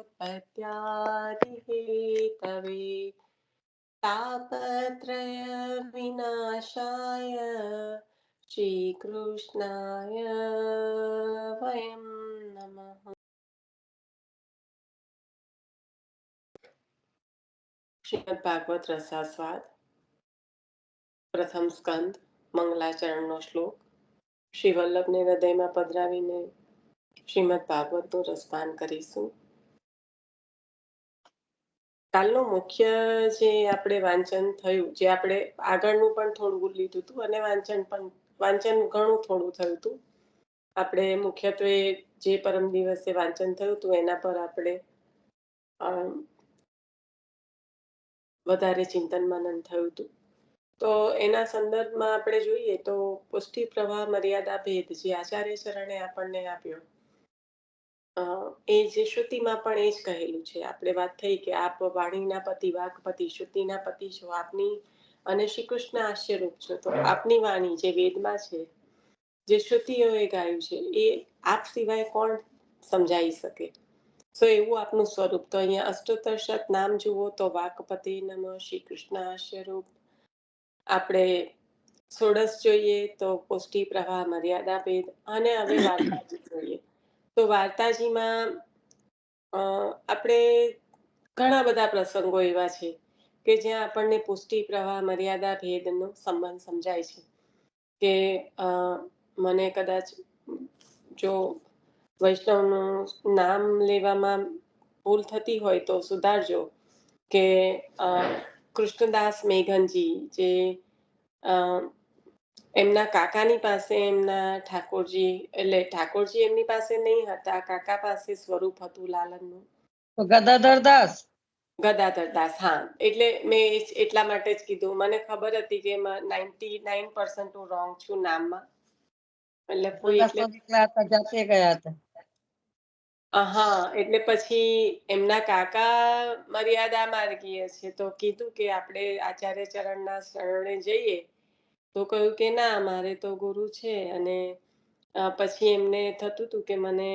भगवत्पत्यादिहेतवे तापत्रय विनाशाय श्रीकृष्णाय वयं नमः। શ્રીમદ ભાગવત રસાસ્વાદ પ્રથમ સ્કંદ મંગલાચરણનો શ્લોક. શ્રી વલ્લભને હૃદયમાં પધરાવીને શ્રીમદ ભાગવતનું રસપાન કરીશું. કાલનું મુખ્ય જે આપણે વાંચન થયું, જે આપણે આગળનું પણ થોડું લીધું હતું અને વાંચન ઘણું થોડું થયું હતું. આપણે મુખ્યત્વે જે પરમ દિવસે વાંચન થયું હતું એના પર આપણે વધારે ચિંતન મનન થયું હતું. તો એના સંદર્ભમાં આપણે જોઈએ તો પુષ્ટિ પ્રવાહ મર્યાદા ભેદ જે આચાર્ય ચરણે આપણને આપ્યો, એ જે શ્રુતિમાં પણ એ જ કહેલું છે. આપણે વાત થઈ કે આપ વાણીના પતિ, વાકપતિ, શ્રુતિના પતિ છો, આપની અને શ્રી કૃષ્ણ આશ્ચર્યરૂપ છો. તો આપની વાણી જે વેદમાં છે, જે શ્રુતિઓએ ગાયું છે, એ આપ સિવાય કોણ સમજાઈ શકે? સો એવું આપનું સ્વરૂપ. તો અહીંયા અષ્ટોત્તર શત નામ જુઓ તો વાકપતિ નમઃ, શ્રી કૃષ્ણ આશ્ચર્યરૂપ. આપણે ષોડશ જોઈએ તો પુષ્ટિ પ્રવાહ મર્યાદા ભેદ. અને હવે વાર્તાજી જોઈએ તો વાર્તાજીમાં આપણે ઘણા બધા પ્રસંગો એવા છે કે જ્યાં આપણને પુષ્ટિ પ્રવાહ મર્યાદા ભેદનો સંબંધ સમજાય છે. કે મને કદાચ જો વૈષ્ણવનું નામ લેવામાં ભૂલ થતી હોય તો સુધારજો. કે કૃષ્ણદાસ મેઘનજી, જે એમના કાકાની પાસે એમના ઠાકોરજી, એટલે ઠાકોરજી એમની પાસે નહીં હતા, કાકા પાસે સ્વરૂપ હતું લાલનનું. ગદાધરદાસ. ગદાધરદાસ, હા. એટલે મેં એટલા માટે જ કીધું. મને ખબર હતી કે 99% હું રોંગ છું નામમાં. એટલે કોઈ જાતે ગયા હતા. હા, એટલે પછી એમના કાકા મર્યાદા માર્ગીય છે, તો કીધું કે આપણે આચાર્ય ચરણના શરણે જઈએ. તો કહ્યું કે ના, મારે તો ગુરુ છે. અને પછી એમને થતું હતું કે મને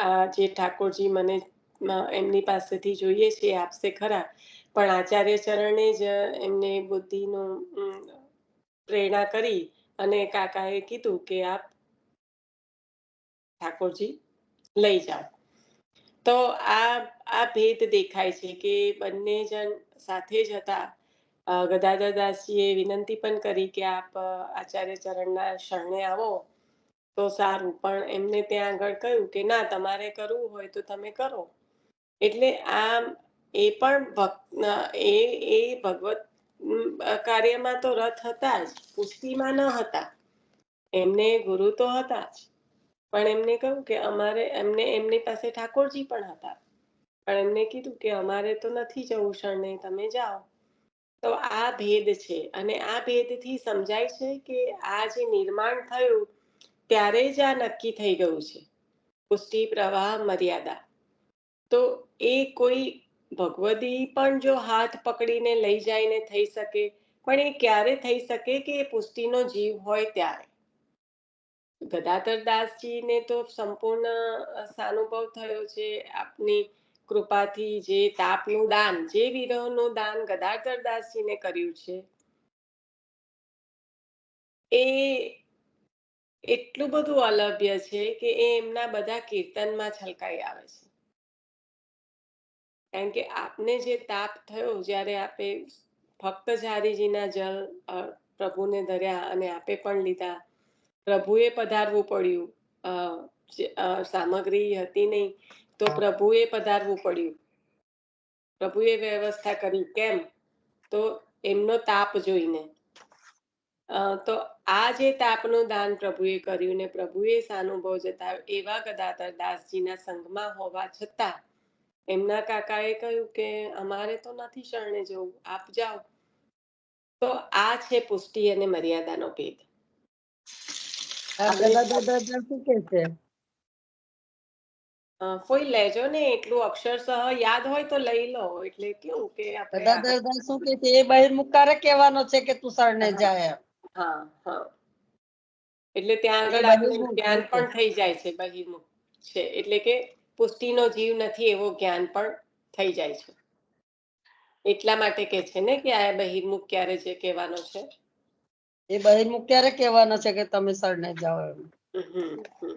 આ જે ઠાકોરજી મને એમની પાસેથી જોઈએ છે આપશે ખરા, પણ આચાર્ય ચરણે જ એમને બુદ્ધિનું પ્રેરણા કરી અને કાકાએ કીધું કે આપ ઠાકોરજી લઈ જાઓ. તો આ ભેદ દેખાય છે કે બંને જણ સાથે જ હતા. ગદાધરદાસજીએ વિનંતી પણ કરી કે આપ આચાર્ય ચરણના શરણે આવો તો સારું, પણ એમને ત્યાં આગળ કહ્યું કે ના, તમારે કરવું હોય તો તમે કરો. એટલે એ પણ ભગવત કાર્યમાં તો રથ હતા જ, પુષ્ટિમાં ન હતા. એમને ગુરુ તો હતા જ, પણ એમને કહ્યું કે એમની પાસે ઠાકોરજી પણ હતા, પણ એમને કીધું કે અમારે તો નથી જવું શરણે, તમે જાઓ. તો આ ભેદ છે. અને આ ભેદથી સમજાય છે કે આ જે નિર્માણ થયું ત્યારે જ આ નક્કી થઈ ગયું છે, પુષ્ટિ પ્રવાહ મર્યાદા. તો એ કોઈ ભગવદી પણ જો હાથ પકડીને લઈ જાય ને થઈ શકે, પણ એ ક્યારે થઈ શકે કે એ પુષ્ટિનો જીવ હોય ત્યારે. ગદાધરદાસજીને તો સંપૂર્ણ સાનુભવ થયો છે આપની કૃપાથી. જે તાપનું દાન, જે વિરહનું દાન ગદાધરદાસજીને કર્યું છે, એ એટલું બધું અલભ્ય છે કે એ એમના બધા કીર્તનમાં છલકાઈ આવે છે. કારણ કે આપને જે તાપ થયો જ્યારે આપે ફક્ત ઝારીજીના જલ પ્રભુને ધર્યા અને આપે પણ લીધા, પ્રભુએ પધારવું પડ્યું, સામગ્રી હતી નહીં તો પ્રભુએ પધારવું પડ્યું, પ્રભુએ વ્યવસ્થા કરી. કેમ? તો એમનો તાપ જોઈને. તો આ જે તાપનું દાન પ્રભુએ કર્યું ને પ્રભુએ સાનુભવ જતાવ્યો, એવા ગદાધરદાસજીના સંગમાં હોવા છતાં એમના કાકાએ કહ્યું કે અમારે તો નથી શરણે જવું, આપ જાઓ. તો આ છે પુષ્ટિ અને મર્યાદાનો ભેદ. કોઈ લેજો ને, એટલું અક્ષરશઃ યાદ હોય તો લઈ લો. એટલે કેવું કે ગદાધરદાસ શું કે છે, એ બહિર્મુખારે કહેવાનો છે કે તું શરણે જાય. હા, હા. એટલે ત્યાં આગળ આપણને જ્ઞાન પણ થઈ જાય છે, બહિર્મુખ છે. એટલે કે પુષ્ટિનો જીવ નથી એવું જ્ઞાન પણ થઈ જાય છે. એટલા માટે કે છે ને કે આ બહિર્મુખ ક્યારે જે કહેવાનો છે. એ બહિર્મુખ ક્યારે કહેવાનો છે કે તમે શરણે જાઓ એમ? હમ, હમ.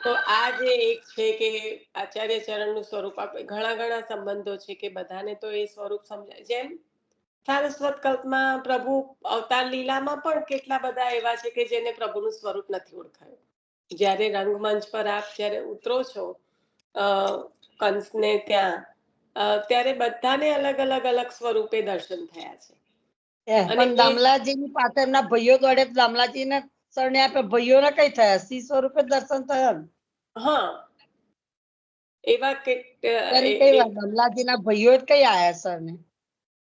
તો આ જે એક છે કે આચાર્ય ચરણનું સ્વરૂપ, આપણે ઘણા સંબંધો છે કે બધાને તો એ સ્વરૂપ સમજાય. જેમ સારસ્વત કલ્પમાં પ્રભુ અવતાર લીલામાં પણ કેટલા બધા એવા છે કે જેને પ્રભુનું સ્વરૂપ નથી ઓળખાયું. જ્યારે રંગમંચ પર આપ જ્યારે ઉતરો છો કંસને ત્યાં, ત્યારે બધાને અલગ સ્વરૂપે દર્શન થયા છે. અને પણ દામલાજીની પાસે એમના ભાઈઓ જોડે દામલાજીને શરણે આપે, ભાઈઓને કઈ થયા? સિંહ સ્વરૂપે દર્શન થયા ને? હા, એવા કે કઈ વાર દામલાજીના ભાઈઓ જ કઈ આયા શરણે?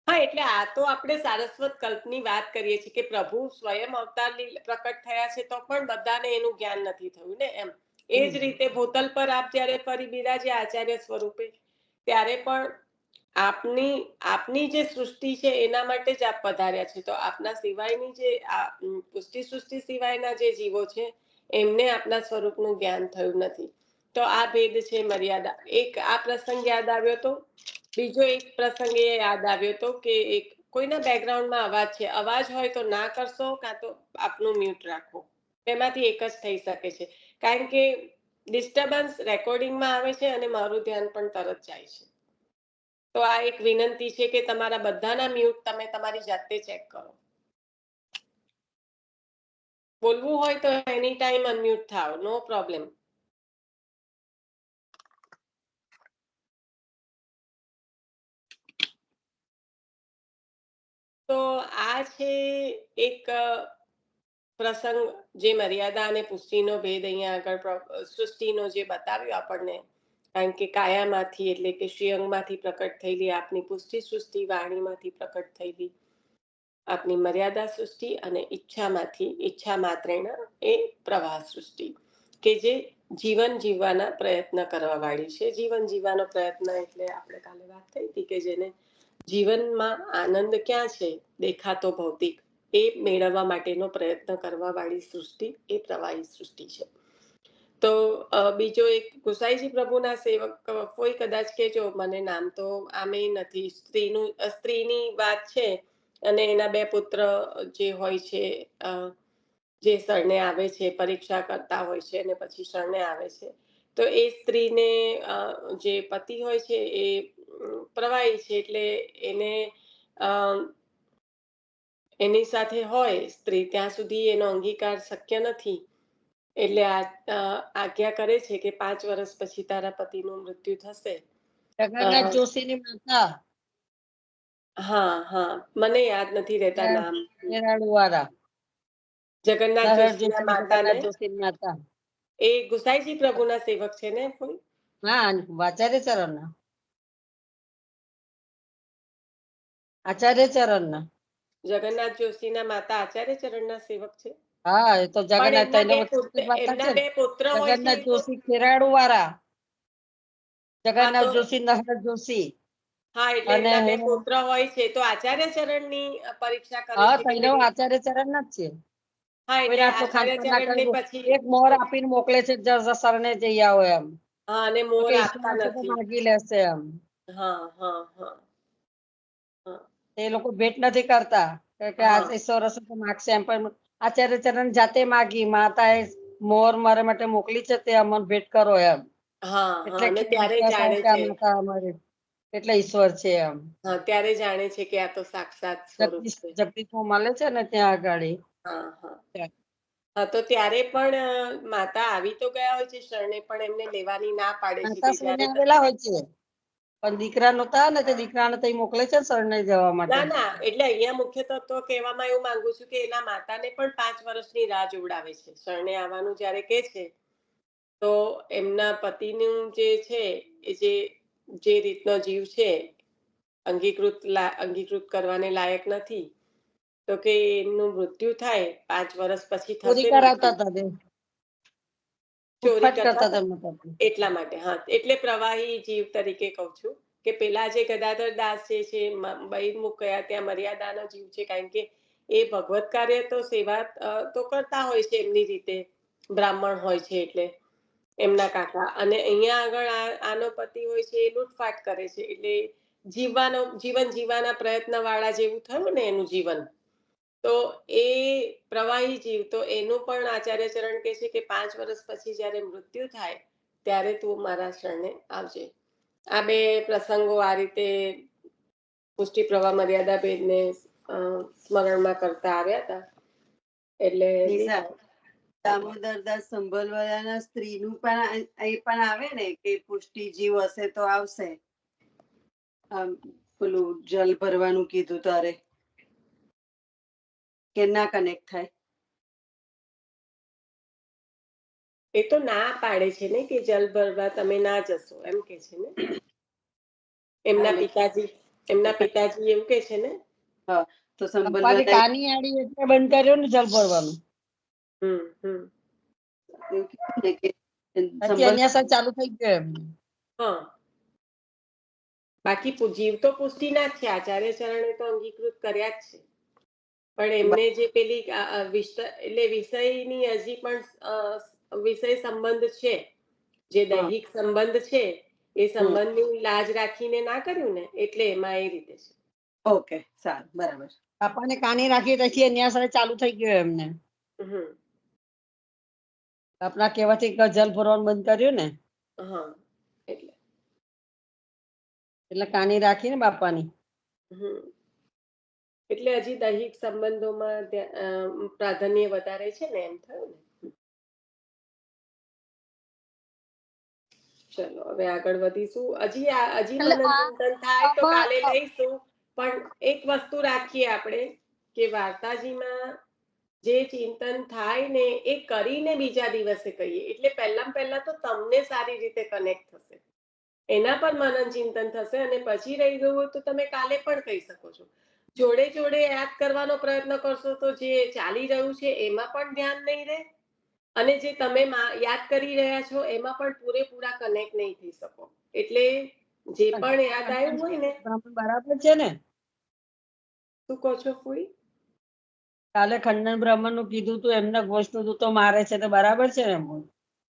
હા, એટલે આ તો આપણે સારસ્વત કલ્પની વાત કરીએ છીએ કે પ્રભુ સ્વયં અવતાર પ્રકટ થયા છે તો પણ બધાને એનું જ્ઞાન નથી થયું ને એમ. એ જ રીતે ભૂતલ પર આપ જ્યારે ફરી બિરાજે આચાર્ય સ્વરૂપે, ત્યારે પણ આપની જે સૃષ્ટિ છે એના માટે જ આપ પધાર્યા છે. તો આપના સિવાયની જે સૃષ્ટિ સિવાયના જે જીવો છે એમને આપના સ્વરૂપનું જ્ઞાન થયું નથી. તો આ ભેદ છે મર્યાદા. એક આ પ્રસંગ યાદ આવ્યો તો બીજો એક પ્રસંગ એ યાદ આવ્યો તો કે એક કોઈના બેકગ્રાઉન્ડમાં અવાજ છે, અવાજ હોય તો ના કરશો, કાં તો આપનું મ્યુટ રાખો. એમાંથી એક જ થઈ શકે છે, કારણ કે ડિસ્ટર્બન્સ રેકોર્ડિંગમાં આવે છે અને મારું ધ્યાન પણ તરત જાય છે. તો આ એક વિનંતી છે કે તમારા બધાના મ્યુટ તમે તમારી જાતે ચેક કરો. બોલવું હોય તો એની ટાઈમ અનમ્યુટ થાવ, નો પ્રોબ્લેમ. તો આ છે એક પ્રસંગ જે મર્યાદા અને પુષ્ટિનો ભેદ અહીંયા આગળ સૃષ્ટિનો જે બતાવ્યો આપણને. કારણ કે કાયામાંથી એટલે કે શ્રીઅંગમાંથી પ્રકટ થયેલી આપની પુષ્ટિ સૃષ્ટિ, વાણીમાંથી પ્રકટ થયેલી આપની મર્યાદા સૃષ્ટિ, અને ઈચ્છા માત્રેણ એ પ્રવાહ સૃષ્ટિ કે જે જીવન જીવવાના પ્રયત્ન કરવા વાળી છે. જીવન જીવવાનો પ્રયત્ન એટલે આપણે કાલે વાત થઈ હતી કે જેને જીવનમાં આનંદ ક્યાં છે, દેખાતો ભૌતિક, એ મેળવવા માટેનો પ્રયત્ન કરવા વાળી સૃષ્ટિ એ પ્રવાહી સૃષ્ટિ છે. તો બીજો એક ગુસાઈજી પ્રભુના સેવક કોઈ કદાચ કેજો, મને નામ તો આમે નથી. સ્ત્રીની વાત છે અને એના બે પુત્ર જે હોય છે, જે શરણે આવે છે, પરીક્ષા કરતા હોય છે અને પછી શરણે આવે છે. તો એ સ્ત્રીને જે પતિ હોય છે એ પ્રવાહી છે, એટલે એને એની સાથે હોય સ્ત્રી ત્યાં સુધી એનો અંગીકાર શક્ય નથી. એટલે આજ્ઞા કરે છે કે 5 વર્ષ પછી તારા પતિનું મૃત્યુ થશે. જગન્નાથ જોશીની માતા. હા, મને યાદ નથી રહેતા નામ. કેરાળુવાળા જગન્નાથ જોશીના માતાને, જગન્નાથ જોશીની માતા. એ ગુસાઈજી પ્રભુના સેવક છે ને કોઈ? હા, આચાર્ય ચરણના. આચાર્ય ચરણના. જગન્નાથ જોશીના માતા આચાર્ય ચરણના સેવક છે. હા, એ તો પણ જગન્નાથ એમના બે પુત્ર હોય છે જગન્નાથ તો જોશી ખેરાડુવાળા, હા તો જગન્નાથ જોશી, નહર જોશી. હા, એટલે અને એમના બે પુત્ર હોય છે તો આચાર્ય ચરણની પરીક્ષા કરે હા, છે કે તૈનો આચાર્ય ચરણ ના જ છે. હા, એટલે કોઈને આટલું આચાર્ય ખાનપાન ના ચરણની કર્યું, પછી એક મોર આપીને મોકલે છે, શરણે જઈ આવો એમ. હા, અને તો મોર કે ઈશ્વર આપતા હશે તો નથી. માગી લેશે એમ. હા. એ લોકો ભેટ નથી કરતા કે આ હા ઈશ્વર હશે તો માગશે એમ. પણ આચાર્ય ચરણ જાતે માગી, માતા એ મોર મારા માટે મોકલી છે, તે અમને ભેટ કરો એમ. હા, એટલે અને કે ત્યારે વિશ્વાસ આવે જાણે કે આ છે. માતા અમારી એટલે ઈશ્વર છે એમ. હા, ત્યારે જાણે છે કે આ તો સાક્ષાત સ્વરૂપ છે. જગદીશમાં મળે છે ને ત્યાં આગાડી. હા, તો ત્યારે પણ માતા આવી તો ગયા હોય છે શરણે, પણ એમને લેવાની ના પાડે છે માતા કે શરણે જ્યારે આવેલા હોય છે, પણ દીકરા નતા ને તે દીકરાને તઈ મોકલે છે શરણે જવા માટે. ના, એટલે અહીંયા મુખ્ય તત્વ કહેવામાં એવું માંગુ છું કે એના માતાને પણ 5 વર્ષની રાહ જોવડાવે છે. શરણે આવવાનું જ્યારે કે છે તો એમના પતિનું જે છે એ જે રીતનો જીવ છે, અંગીકૃત કરવાને લાયક નથી, તો કે એમનું મૃત્યુ થાય 5 વર્ષ પછી ચોરી થશે કરાવતા મૃત્યુ. હતા તે, ચોરી લૂંટફાટ કરતા હતા મતલબ. એટલા માટે. હા, એટલે પ્રવાહી જીવ તરીકે કહું છું કે પેલા જે ગદાધર દાસ જે છે બહિર્મુખ કયા ત્યાં મર્યાદાનો જીવ છે, કારણ કે એ ભગવત કાર્ય તો સેવા તો કરતા હોય છે એમની રીતે, બ્રાહ્મણ હોય છે એટલે. એમના કાકા. અને અહીંયા આગળ આનો પતિ હોય છે એ લૂંટફાટ કરે છે, એટલે જીવન જીવવાના પ્રયત્ન વાળા જેવું થયું ને એનું જીવન. તો એ પ્રવાહી જીવ, તો એનું પણ આચાર્ય ચરણ કહે છે કે 5 વર્ષ પછી જ્યારે મૃત્યુ થાય ત્યારે તું મારા શરણે આવજે. આ બે પ્રસંગો આ રીતે પુષ્ટિ પ્રવાહ મર્યાદા ભેદને સ્મરણમાં કરતા આવ્યા હતા. એટલે દામોદરદાસ સંભલવાળાના સ્ત્રીનું પણ એ પણ આવે ને કે પુષ્ટિ જીવ હશે તો આવશે. પેલું જલ ભરવાનું કીધું તારે કે ના કનેક્ટ થાય? એ તો ના પાડે છે ને કે જલ ભરવા તમે ના જશો, એમ કે છે ને. એમના પિતાજી એવું કે છે ને. હા, તો સંભાજી કાની આડી એટલે બંધ કર્યો ને જલ ભરવાનું. ચાલુ થઈ ગયો એમને. હા, બાકી જીવ તો પુષ્ટિ ના જ છે, આચાર્ય ચરણે તો અંગીકૃત કર્યા જ છે. પણ એમને જે પેલી એટલે વિષયની હજી પણ વિષય સંબંધ છે, જે દૈહિક સંબંધ છે, એ સંબંધની લાજ રાખીને ના કર્યું ને, એટલે એમાં એ રીતે છે. ઓકે, સારું, બરાબર. બાપાને કાની રાખી પછી અન્યાસરે ચાલુ થઈ ગયો એમને. આપણા કહેવાથી જલ ભરવાનું બંધ કર્યું ને. હા, એટલે કાની રાખી ને બાપાની. એટલે હજી દૈહિક સંબંધોમાં પ્રાધાન્ય વધારે છે ને, એમ થયું ને. ચલો હવે આગળ વધીશું. હજી મનન ચિંતન થાય તો કાલે લઈશું. પણ એક વસ્તુ રાખીએ આપણે કે વાર્તાજીમાં જે ચિંતન થાય ને એ કરીને બીજા દિવસે કહીએ, એટલે પહેલા તો તમને સારી રીતે કનેક્ટ થશે, એના પર મનન ચિંતન થશે, અને પછી રહી ગયું હોય તો તમે કાલે પણ કહી શકો છો. જોડે જોડે યાદ કરવાનો પ્રયત્ન કરશો તો જે ચાલી રહ્યું છે એમાં પણ ધ્યાન નહીં રહે, અને જે તમે યાદ કરી રહ્યા છો એમાં પણ પૂરેપૂરા કનેક્ટ નહીં થઈ શકો. એટલે જે પણ યાદ આવ્યું હોય ને. બરાબર છે ને? શું કહો છો ફૂઈ? કાલે ખંડન બ્રાહ્મણ નું કીધું તું, એમને ગોષ્ઠ તો મારે છે તો બરાબર છે ને?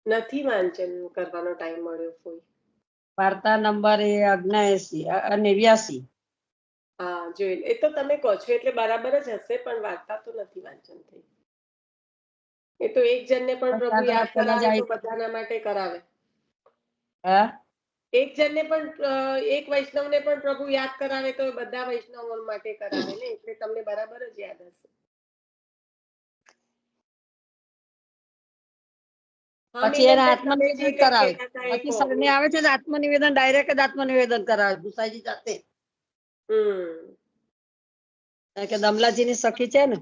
નથી વાંચન કરવાનો ટાઈમ મળ્યો ફૂઈ. વાર્તા નંબર 89. હા, જોઈ. એ તો તમે કહો છો એટલે બરાબર જ હશે, પણ વાર્તા તો નથી વાંચન થઈ. એ તો એક જણને પણ પ્રભુ યાદ કરાવે તો બધાના માટે કરાવે. એક જણને પણ, એક વૈષ્ણવને પણ પ્રભુ યાદ કરાવે તો બધા વૈષ્ણવો માટે કરાવે ને, એટલે તમને બરાબર જ યાદ હશે. પછી એને આત્મનિવેદન કરાવે, પછી સરને આવે છે ને આત્મનિવેદન, ડાયરેક્ટ જ આત્મનિવેદન કરાવે ગુસાઈજી જાતે. કે દમલાજી ની સખી છે ને,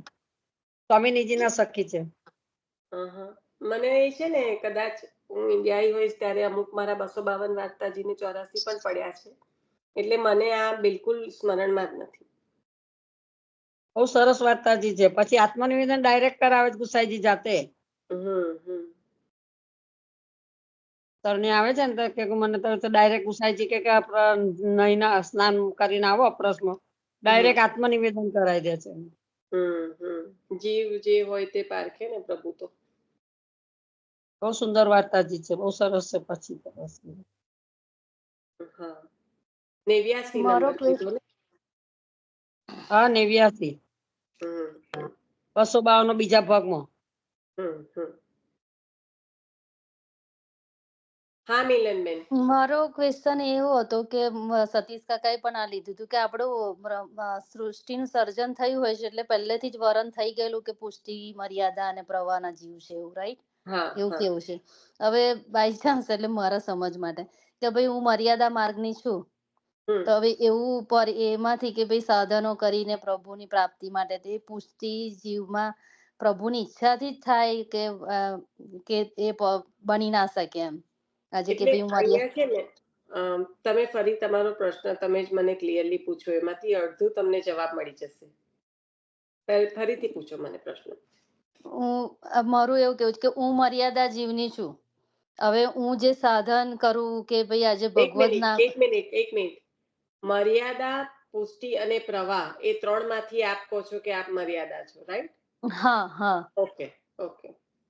સ્વામીજીની ના સખી છે. મને એ છે ને, કદાચ હું ઇન્ડિયા હોઈશ ત્યારે અમુક મારા 252 વાર્તાજીને 84 પણ પડ્યા છે, એટલે મને આ બિલકુલ સ્મરણમાં જ નથી. બહુ સરસ વાર્તાજી છે. પછી આત્મનિવેદન ડાયરેક્ટ કરાવે ગુસાઈજી જાતે. સરને આવે છે ને કે મને તો ડાયરેક્ટ ગુસાઈજી કે નહીના સ્નાન કરીને આવો અપરસમાં, ડાયરેક્ટ આત્મનિવેદન કરાવી દે છે. જીવ જે હોય તે પારખે ને પ્રભુ તો. બહુ સુંદર વાર્તાજી છે, બહુ સરસ છે. પછી 89 નંબર કીધો ને? હા, 89. 252 બીજા ભાગમાં. હા મિલનબેન. મારો ક્વેશ્ચન એવો હતો કે સતીશ કાકાએ પણ આ લીધું હતું કે આપણું સૃષ્ટિનું સર્જન થયું હોય છે એટલે પહેલેથી જ વર્ણન થઈ ગયેલું કે પુષ્ટિ, મર્યાદા અને પ્રવાહના જીવ છે, એવું રાઈટ? એવું કેવું છે. હવે બાય ચાન્સ, એટલે મારા સમજ માટે કે ભાઈ હું મર્યાદા માર્ગની છું, તો હવે એવું એમાંથી કે ભાઈ સાધનો કરીને પ્રભુની પ્રાપ્તિ માટે તે પુષ્ટિ જીવમાં પ્રભુની ઈચ્છાથી જ થાય કે એ બની ના શકે એમ? એટલે અહીંયા છે ને, તમે ફરી તમારો પ્રશ્ન તમે જ મને ક્લિયરલી પૂછો, એમાંથી અડધું તમને જવાબ મળી જશે. ફરીથી પૂછો મને પ્રશ્ન. મારું એવું કેવું છે કે હું મર્યાદા જીવની છું. હવે હું જે સાધન કરું કે ભાઈ આજે ભગવદ નામ. એક મિનિટ. મર્યાદા, પુષ્ટિ અને પ્રવાહ, એ 3 માંથી આપ કહો છો કે આપ મર્યાદા છો, રાઈટ? હા. ઓકે.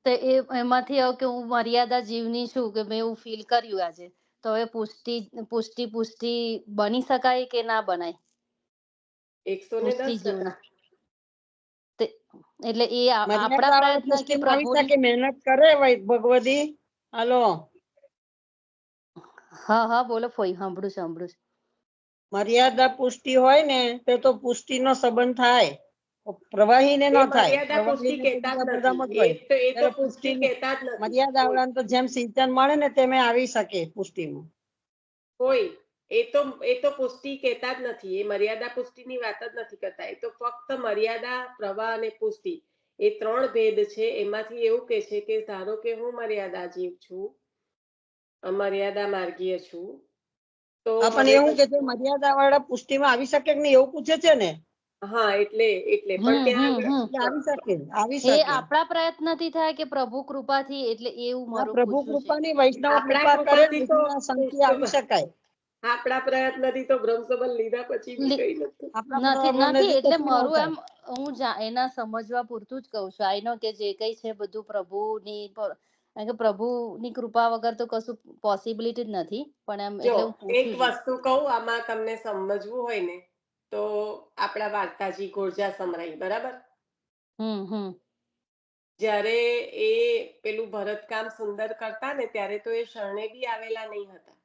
તો એમાંથી હવે કે હું મર્યાદા જીવની છું કે મેં એવું ફીલ કર્યું આજે, તો હવે પુષ્ટિ બની શકાય કે ના બનાય? 110% પુષ્ટિ જીવના એટલે એ આપણા મર્યાદા વાળા પ્રયત્ન કે પુષ્ટિમાં આવી પ્રભુની? શકે, મહેનત કરે ભગવતી. હાલો, હા બોલો ફોઈ, સાંભળું છું. મર્યાદા પુષ્ટિ હોય ને તો પુષ્ટિનો સંબંધ થાય, પ્રવાહીને ન એ થાય. મર્યાદા પુષ્ટિ પ્રવાહીને તો કહેતા જ બીજા બધામાં જ નથી. હોય. એ તો ત્યારે પુષ્ટિ કહેતા જ નથી મર્યાદા કોઈ. વાળાને તો જેમ સિંચન મળે ને તેમ આવી શકે પુષ્ટિમાં. કોઈ એ તો પુષ્ટિ કહેતા જ નથી. એ મર્યાદા પુષ્ટિની વાત જ નથી કરતા. એ તો ફક્ત મર્યાદા, પ્રવાહ અને પુષ્ટિ એ 3 ભેદ છે. એમાંથી એવું કે છે કે ધારો કે હું મર્યાદા જીવ છું, મર્યાદા માર્ગીય છું, તો પણ હવે એવું કે છે મર્યાદા વાળા પુષ્ટિમાં આવી શકે કે નહીં એવું પૂછે છે ને. હા એટલે પણ ત્યાં આગળ આવી એ શકે. આપણા પ્રયત્નથી થાય કે પ્રભુ કૃપાથી? એટલે એવું મારું પ્રભુ પૂછવું છે. કૃપાની, વૈષ્ણવ આપણા કૃપા કરે કૃપાથી તો ને સંગથી આવી શકાય. આપણા પ્રયત્નથી તો બ્રહ્મસંબંધ લીધા પછી બી કઈ નથી. નથી એટલે કશું ન મારું થાય. એમ હું એના સમજવા પૂરતું જ કહું છું. આઈ નો કે જે કઈ છે બધું પ્રભુની, કારણ કે પ્રભુની કૃપા વગર તો કશું પોસિબિલિટી જ નથી. પણ એમ જો એટલે હું એક પૂછું છું. વસ્તુ કહું, આમાં તમને સમજવું હોય ને તો આપણા વાર્તાજી ગોરજા સમરાઈ, બરાબર? જ્યારે એ પેલું ભરતકામ સુંદર કરતા ને ત્યારે તો એ શરણે બી આવેલા નહીં હતા.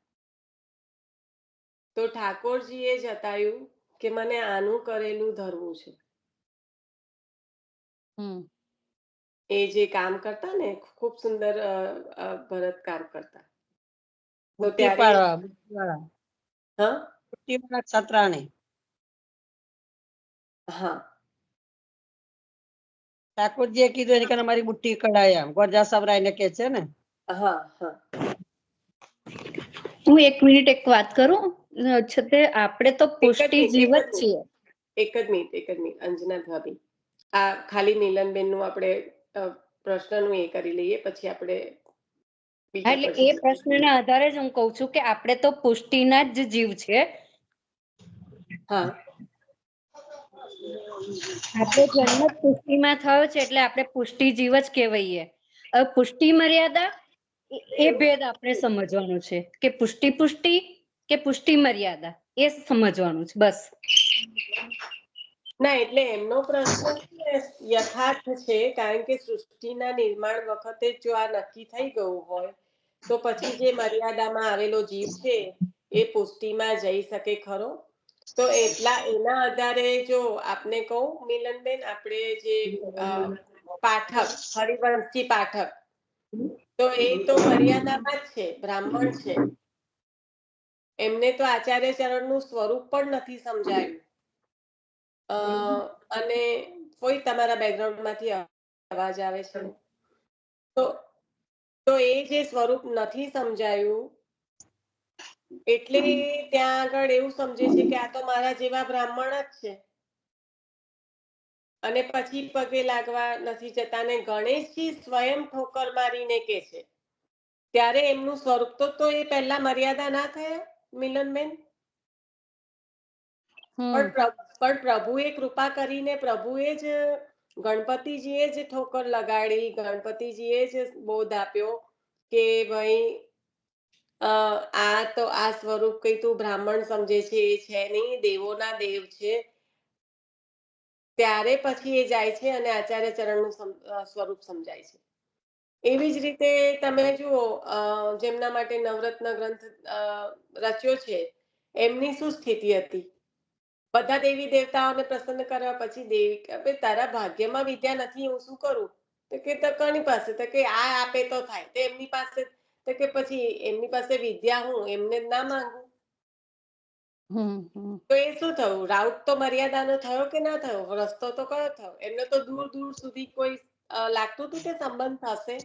તો ઠાકોરજીએ જતાયું કે મને આનું કરેલું ધરવું છે. એ જે કામ કરતા ને ખૂબ સુંદર ભરત કામ કરતા. તો ત્યારે છત્રાણી હા ઠાકોરજીએ કીધું એની કારણે મારી બુટ્ટી કઢાયા, ગોરજા સવરાઈને કે છે ને. હા હા હું 1 મિનિટ એક વાત કરું. છતે આપણે તો પુષ્ટિ જીવ જ છીએ. એક જ મિનિટ અંજના ભાભી, આ ખાલી મિલનબેન નું આપણે પ્રશ્નનું એ કરી લઈએ, પછી આપણે બીજા એટલે પર એ જઈશું. પ્રશ્નના આધારે જ હું કહું છું કે આપણે તો પુષ્ટિના જ જીવ છે. હા આપણો જન્મ જ પુષ્ટિમાં થયો છે એટલે આપણે પુષ્ટિ જીવ જ કહેવાઈએ. હવે પુષ્ટિ મર્યાદા એ ભેદ આપણે સમજવાનો છે કે પુષ્ટિ કે પુષ્ટિ મર્યાદા, એ સમજવાનું છે બસ. ના એટલે એમનો પ્રશ્ન યથાર્થ છે, કારણ કે સૃષ્ટિના નિર્માણ વખતે જો આ નક્કી થઈ ગયું હોય તો પછી જે મર્યાદામાં આવેલો જીવ છે એ પુષ્ટિમાં જઈ શકે ખરો? તો એના આધારે જો આપને કહું મિલનબેન, આપણે જે પાઠક, હરિવંશજી પાઠક, તો એ તો મર્યાદામાં જ છે, બ્રાહ્મણ છે. એમને તો આચાર્ય ચરણનું સ્વરૂપ પણ નથી સમજાયું. અને કોઈ તમારા બેકગ્રાઉન્ડમાંથી અવાજ આવે છે, તો એ જે સ્વરૂપ નથી સમજાયું એટલે ત્યાં આગળ એવું સમજે છે કે આ તો મારા જેવા બ્રાહ્મણ જ છે, અને પછી પગે લાગવા નથી જતા. ને ગણેશજી સ્વયં ઠોકર મારીને કે છે, ત્યારે એમનું સ્વરૂપ તો એ પહેલા મર્યાદા ના થયા મિલનબેન? પણ પ્રભુએ કૃપા કરીને પ્રભુએ જ ગણપતિજીએ જ ઠોકર લગાડી, ગણપતિજીએ જ બોધ આપ્યો કે ભાઈ આ સ્વરૂપ કઈ તું બ્રાહ્મણ સમજે છે એ છે નહીં, દેવોના દેવ છે. ત્યારે પછી એ જાય છે અને આચાર્ય ચરણનું સ્વરૂપ સમજાય છે. એવી જ રીતે તમે જુઓ, જેમના માટે નવરત્ન ગ્રંથ રચ્યો છે, એમની શું સ્થિતિ હતી? બધા દેવી દેવતાઓને પ્રસન્ન કરવા પછી દેવી, તારા ભાગ્યમાં વિદ્યા નથી, હું શું કરું? તો કે કોની પાસે? તો કે આ આપે તો થાય. તો એમની પાસે, તો કે પછી એમની પાસે વિદ્યા હું એમને ના માંગુ? તો એ શું થયું? રાઉટ તો મર્યાદાનો થયો કે ના થયો? રસ્તો તો કયો થયો? એમને તો દૂર દૂર સુધી કોઈ લાગતું હતું કે સંબંધ થશે?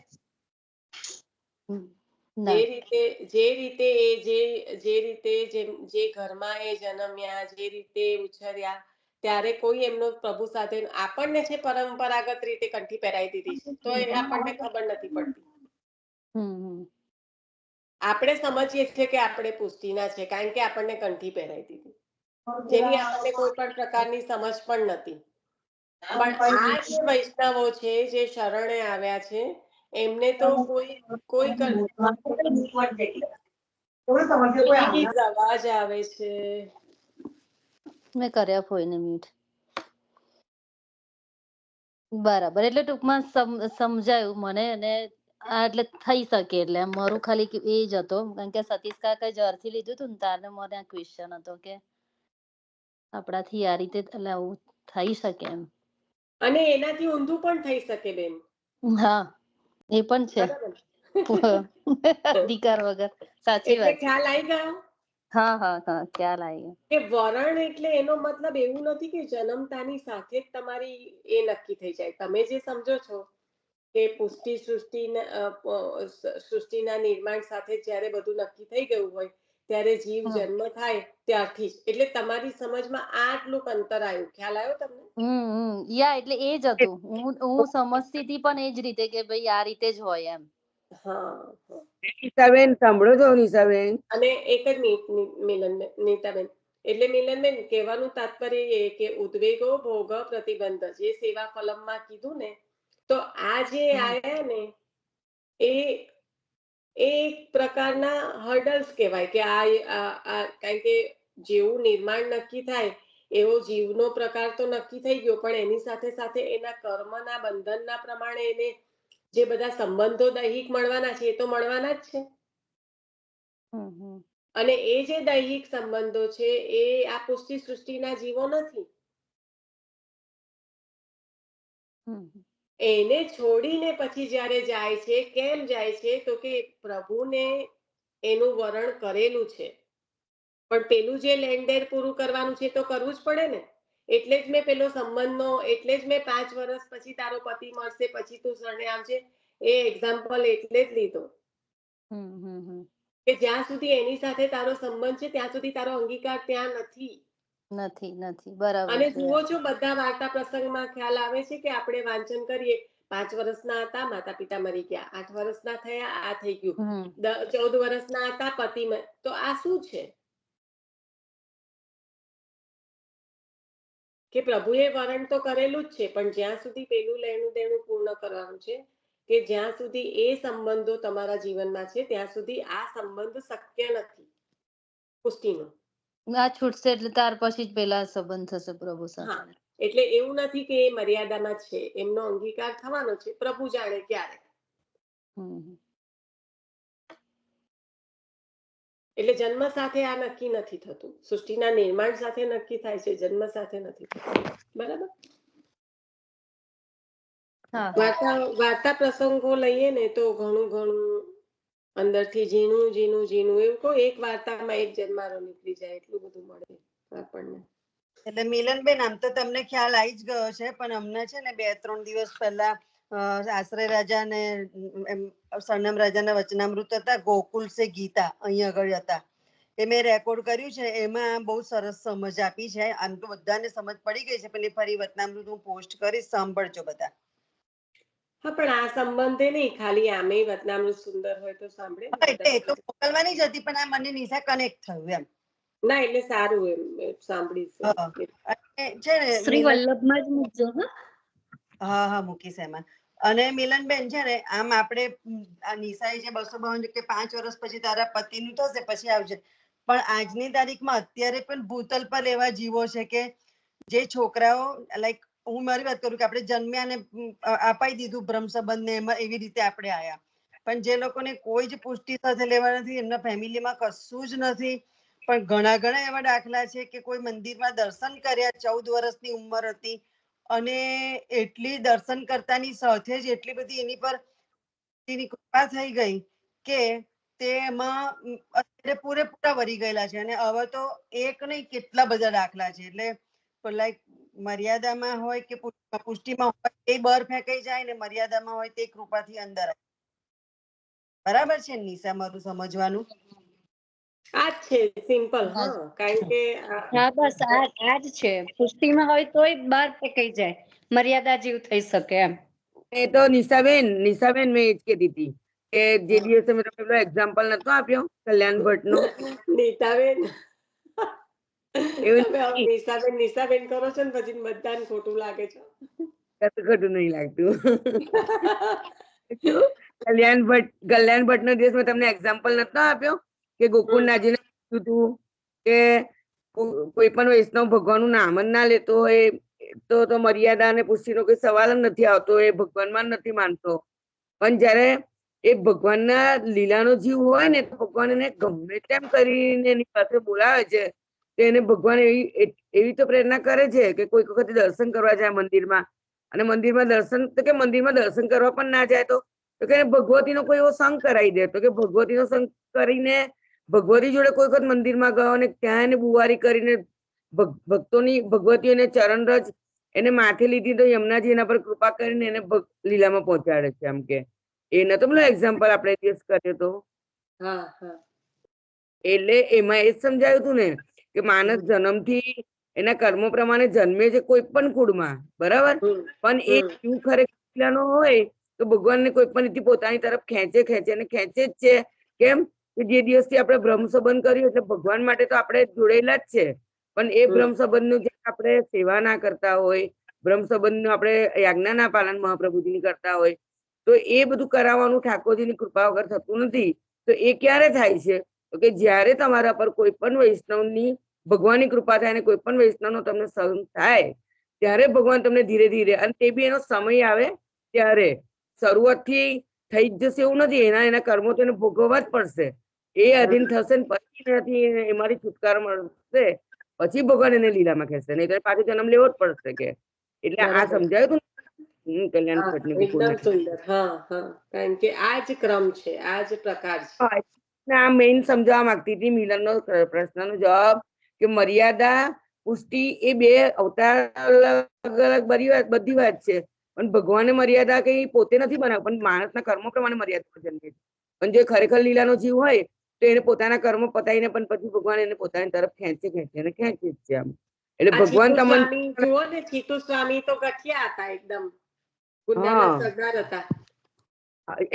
જે ઘરમાં એ જન્મ્યા, જે રીતે ઉછર્યા, ત્યારે કોઈ એમનો પ્રભુ સાથે, આપણને છે પરંપરાગત રીતે કંઠી પહેરાવી દીધી છે, તો એ આપણને ખબર નથી પડતી. આપણે સમજીએ છીએ કે આપણે પુષ્ટિના છે કારણ કે આપણને કંઠી પહેરાવી દીધી, જેની આપણને કોઈ પણ પ્રકારની સમજ પણ નથી. પણ આ જે વૈષ્ણવો છે, જે શરણે આવ્યા છે, એમને તો કોઈ પ્લીઝ અવાજ આવે છે. મેં કર્યા ફોઈને મ્યુટ. બરાબર, એટલે ટૂંકમાં સમજાયું મને. અને એટલે થઈ શકે, એટલે મારું ખાલી એ જ હતો, કારણ કે સતીશ કાકા જ્યારથી લીધું હતું ને તારને મને આ ક્વેશ્ચન હતો કે આપણાથી આ રીતે એટલે આવું થઈ શકે એમ. અને એનાથી ઊંધું પણ થઈ શકે બેન. હા, એ પણ છે. બરાબર. અધિકાર વગર. સાચી એટલે વાત. ખ્યાલ આવી ગયો હા હા હા, ખ્યાલ આવી ગયો. કે વરણ એટલે એનો મતલબ એવું નથી કે જન્મતાની સાથે જ તમારી એ નક્કી થઈ જાય. તમે જે સમજો છો કે પુષ્ટિ સૃષ્ટિના નિર્માણ સાથે જ્યારે બધું નક્કી થઈ ગયું હોય ત્યારે જીવ જન્મ થાય ત્યારથી જ, એટલે તમારી સમજમાં આટલું અંતર આવ્યું. ખ્યાલ આવ્યો તમને? યા એટલે એ જ હતું. હું સમજતી હતી પણ એ જ રીતે કે ભાઈ આ રીતે જ હોય એમ. હા. નીતાબેન સાંભળો છો? નીતાબેન, અને એક જ નીતાબેન, એટલે મિલનબેન કહેવાનું તાત્પર્ય એ કે ઉદ્વેગો ભોગ પ્રતિબંધ જે સેવા ફલમમાં કીધું ને, તો આ જે આયા ને એ એક પ્રકારના હર્ડલ્સ કહેવાય કે કારણ કે જેવું નિર્માણ નક્કી થાય એવો જીવનો પ્રકાર તો નક્કી થઈ ગયો, પણ એની સાથે સાથે એના કર્મના બંધનના પ્રમાણે એને જે બધા સંબંધો દૈહિક મળવાના છે એ તો મળવાના જ છે. અને એ જે દૈહિક સંબંધો છે એ આ પુષ્ટિ સૃષ્ટિના જીવો નથી. એને છોડીને પછી જ્યારે જાય છે, કેમ જાય છે? તો કે પ્રભુને એનું વરણ કરેલું છે, પણ પેલું જે લેણદેણ પૂરું કરવાનું છે તો કરવું જ પડે ને. એટલે જ મેં પેલો સંબંધનો, એટલે જ મેં 5 વર્ષ પછી તારો પતિ મળશે પછી તું શરણે આવજે એ એક્ઝામ્પલ એટલે જ લીધો કે જ્યાં સુધી એની સાથે તારો સંબંધ છે ત્યાં સુધી તારો અંગીકાર ત્યાં નથી. નથી બરાબર. અને જુઓ છો બધા વાર્તા પ્રસંગમાં ખ્યાલ આવે છે કે આપણે વાંચન કરીએ 5 વર્ષના હતા માતા પિતા મરી ગયા, 8 વર્ષના થયા આ થઈ ગયું, 14 વર્ષના હતા પતિ, તો આ શું છે કે પ્રભુએ વરણ તો કરેલું જ છે, પણ જ્યાં સુધી પેલું લેણું દેણું પૂર્ણ કરવાનું છે કે જ્યાં સુધી એ સંબંધો તમારા જીવનમાં છે ત્યાં સુધી આ સંબંધ શક્ય નથી પુષ્ટિનો. આ છૂટશે એટલે ત્યાર પછી જ પેલા સંબંધ થશે પ્રભુ સાથે. હા, એટલે એવું નથી કે એ મર્યાદામાં છે, એમનો અંગીકાર થવાનો છે, પ્રભુ જાણે ક્યારે. એટલે જન્મ સાથે આ નક્કી નથી થતું. સૃષ્ટિના નિર્માણ સાથે નક્કી થાય છે, જન્મ સાથે નથી થતું. બરાબર. વાર્તા પ્રસંગો લઈએ ને તો ઘણું અંદરથી ઝીણું એવું કહો, એક વાર્તામાં એક જન્મારો નીકળી જાય એટલું બધું મળે આપણને. એટલે મિલનબેન, આમ તો તમને ખ્યાલ આવી જ ગયો છે, પણ અમને છે ને 2-3 દિવસ પહેલા આશ્રય રાજા ને સરનામ રાજાના વચનામૃત હતા, ગોકુલ સે ગીતા અહીંયા આગળ હતા, એ મેં રેકોર્ડ કર્યું છે. એમાં બહુ સરસ સમજ આપી છે. આમ તો બધાને સમજ પડી ગઈ છે, પણ એ ફરી વચનામૃત હું પોસ્ટ કરીશ, સાંભળજો બધા. હા, પણ આ સંબંધે નહીં, ખાલી આમે વચનામૃત સુંદર હોય તો સાંભળે. એટલે એ તો મોકલવાની જ હતી, પણ આ મને નિશા કનેક્ટ થયું એમ. ના, એટલે સારું એમ સાંભળીશ. છે ને શ્રી વલ્લભમાં જ મૂકજો. હા, મૂકીશ એમાં. અને મિલનબેન છે ને, આમ આપણે આ નિશાએ જે 252 કે 5 વર્ષ પછી તારા પતિનું થશે પછી આવશે, પણ આજની તારીખમાં અત્યારે પણ ભૂતલ પર એવા જીવો છે કે જે છોકરાઓ, લાઈક હું મારી વાત કરું કે આપણે જન્મ્યા ને અપાઈ દીધું બ્રહ્મ સંબંધ ને એમાં એવી રીતે આપણે આયા, પણ જે લોકોને કોઈ જ પુષ્ટિ સાથે લેવા નથી, એમના ફેમિલીમાં કશું જ નથી, પણ ઘણા એવા દાખલા છે કે કોઈ મંદિરમાં દર્શન કર્યા, 14 વર્ષની ઉંમર હતી અને એટલી દર્શન કરતાની સાથે જ એટલી બધી એની પર એની કૃપા થઈ ગઈ કે તેમાં અત્યારે પૂરેપૂરા વરી ગયેલા છે. અને હવે તો એક નહીં કેટલા બધા દાખલા છે. એટલે લાઈક મર્યાદામાં હોય કે પુષ્ટિમાં હોય એ બહાર ફેંકાઈ જાય ને, મર્યાદામાં હોય તે કૃપાથી અંદર આવે. બરાબર છે નિશા, મારું સમજવાનું આ છે સિમ્પલ. હા, કારણ કે હા, બસ આ જ છે. પુષ્ટિમાં હોય તોય બહાર ફેંકાઈ જાય, મર્યાદા જીવ થઈ શકે એમ. એ તો નિશાબેન મેં એ જ કહેતી હતી કે જે દિવસે મેં પેલો એક્ઝામ્પલ નતો આપ્યો કલ્યાણ ભટ્ટ નો, નીતાબેન એવું તમે નિશાબેન કરો છો ને પછી બધાને ખોટું લાગે છે. ખોટું નહીં લાગતું. કલ્યાણ ભટ્ટ નો દિવસ મેં તમને એક્ઝામ્પલ નતો આપ્યો કે ગોકુળ નાજીને કીધું હતું કે કોઈ પણ વૈષ્ણવ ભગવાનનું નામ જ ના લેતો હોય તો મર્યાદા અને પુષ્ટિનો કોઈ સવાલ જ નથી આવતો, એ ભગવાનમાં નથી માનતો. પણ જયારે એ ભગવાનના લીલાનો જીવ હોય ને તો ભગવાન એને ગમે તેમ કરીને એની પાસે બોલાવે છે. તો એને ભગવાન એવી તો પ્રેરણા કરે છે કે કોઈક વખત દર્શન કરવા જાય મંદિરમાં, અને મંદિરમાં દર્શન કરવા પણ ના જાય તો કે ભગવતીનો કોઈ એવો સંગ કરાવી દે, તો કે ભગવતીનો સંગ કરીને ભગવતી જોડે કોઈ વખત મંદિરમાં ગયો અને ત્યાં એને બુવારી કરીને ભગવતીઓને ચરણરજ એને માથે લીધી તો યમુનાજી એના પર કૃપા કરીને એને લીલામાં પહોંચાડે છે. આમ કે એ નતો પેલો એક્ઝામ્પલ આપણે દિવસ કર્યો તો. એટલે એમાં એ જ સમજાયું હતું ને કે માણસ જન્મથી એના કર્મો પ્રમાણે જન્મે છે કોઈ પણ કુળમાં, બરાબર, પણ એ જીવ ખરેખર લીલાનો હોય તો ભગવાનને કોઈ પણ રીતે પોતાની તરફ ખેંચે જ છે. કેમ કે જે દિવસથી આપણે બ્રહ્મ સંબંધ કર્યું એટલે ભગવાન માટે તો આપણે જોડેલા જ છે, પણ એ બ્રહ્મ સંબંધનું જે આપણે સેવા ના કરતા હોય, બ્રહ્મ સંબંધનું આપણે આજ્ઞા ના પાલન મહાપ્રભુજીની કરતા હોય, તો એ બધું કરાવવાનું ઠાકોરજીની કૃપા વગર થતું નથી. તો એ ક્યારે થાય છે? તો કે જ્યારે તમારા પર કોઈ પણ વૈષ્ણવની ભગવાનની કૃપા થાય અને કોઈ પણ વૈષ્ણવનો તમને સંગ થાય ત્યારે ભગવાન તમને ધીરે ધીરે, અને તે બી એનો સમય આવે ત્યારે, શરૂઆતથી થઈ જ જશે એવું નથી, એના કર્મો તો એને ભોગવવા જ પડશે. એ અધીન થશે ને પછી એનાથી એમાંથી છુટકારો મળશે, પછી ભગવાન એને લીલામાં ખેંચશે, નહીં તો પાછો જન્મ લેવો જ પડશે કે. એટલે આ સમજાયું હતું કલ્યાણ ભટ્ટને એકદમ સુંદર. કારણ કે આ જ ક્રમ છે, આ જ પ્રકાર છે. આ મેઇન સમજાવવા માંગતી હતી મિલનનો પ્રશ્નનો જવાબ કે મર્યાદા પુષ્ટિ એ બે અવતાર અલગ અલગ બધી વાત છે, પણ ભગવાને મર્યાદા કઈ પોતે નથી બનાવ, પણ માણસના કર્મો પ્રમાણે મર્યાદા જન્મે છે. પણ જે ખરેખર લીલાનો જીવ હોય તો એને પોતાના કર્મ પતાવીને પણ પછી ભગવાન એને પોતાની તરફ ખેંચે જ છે. આમ એટલે ભગવાન તમને જુઓ ને, ચિતુ સ્વામી તો ગઠિયા હતા, એકદમ ગુંડાના સરદાર હતા.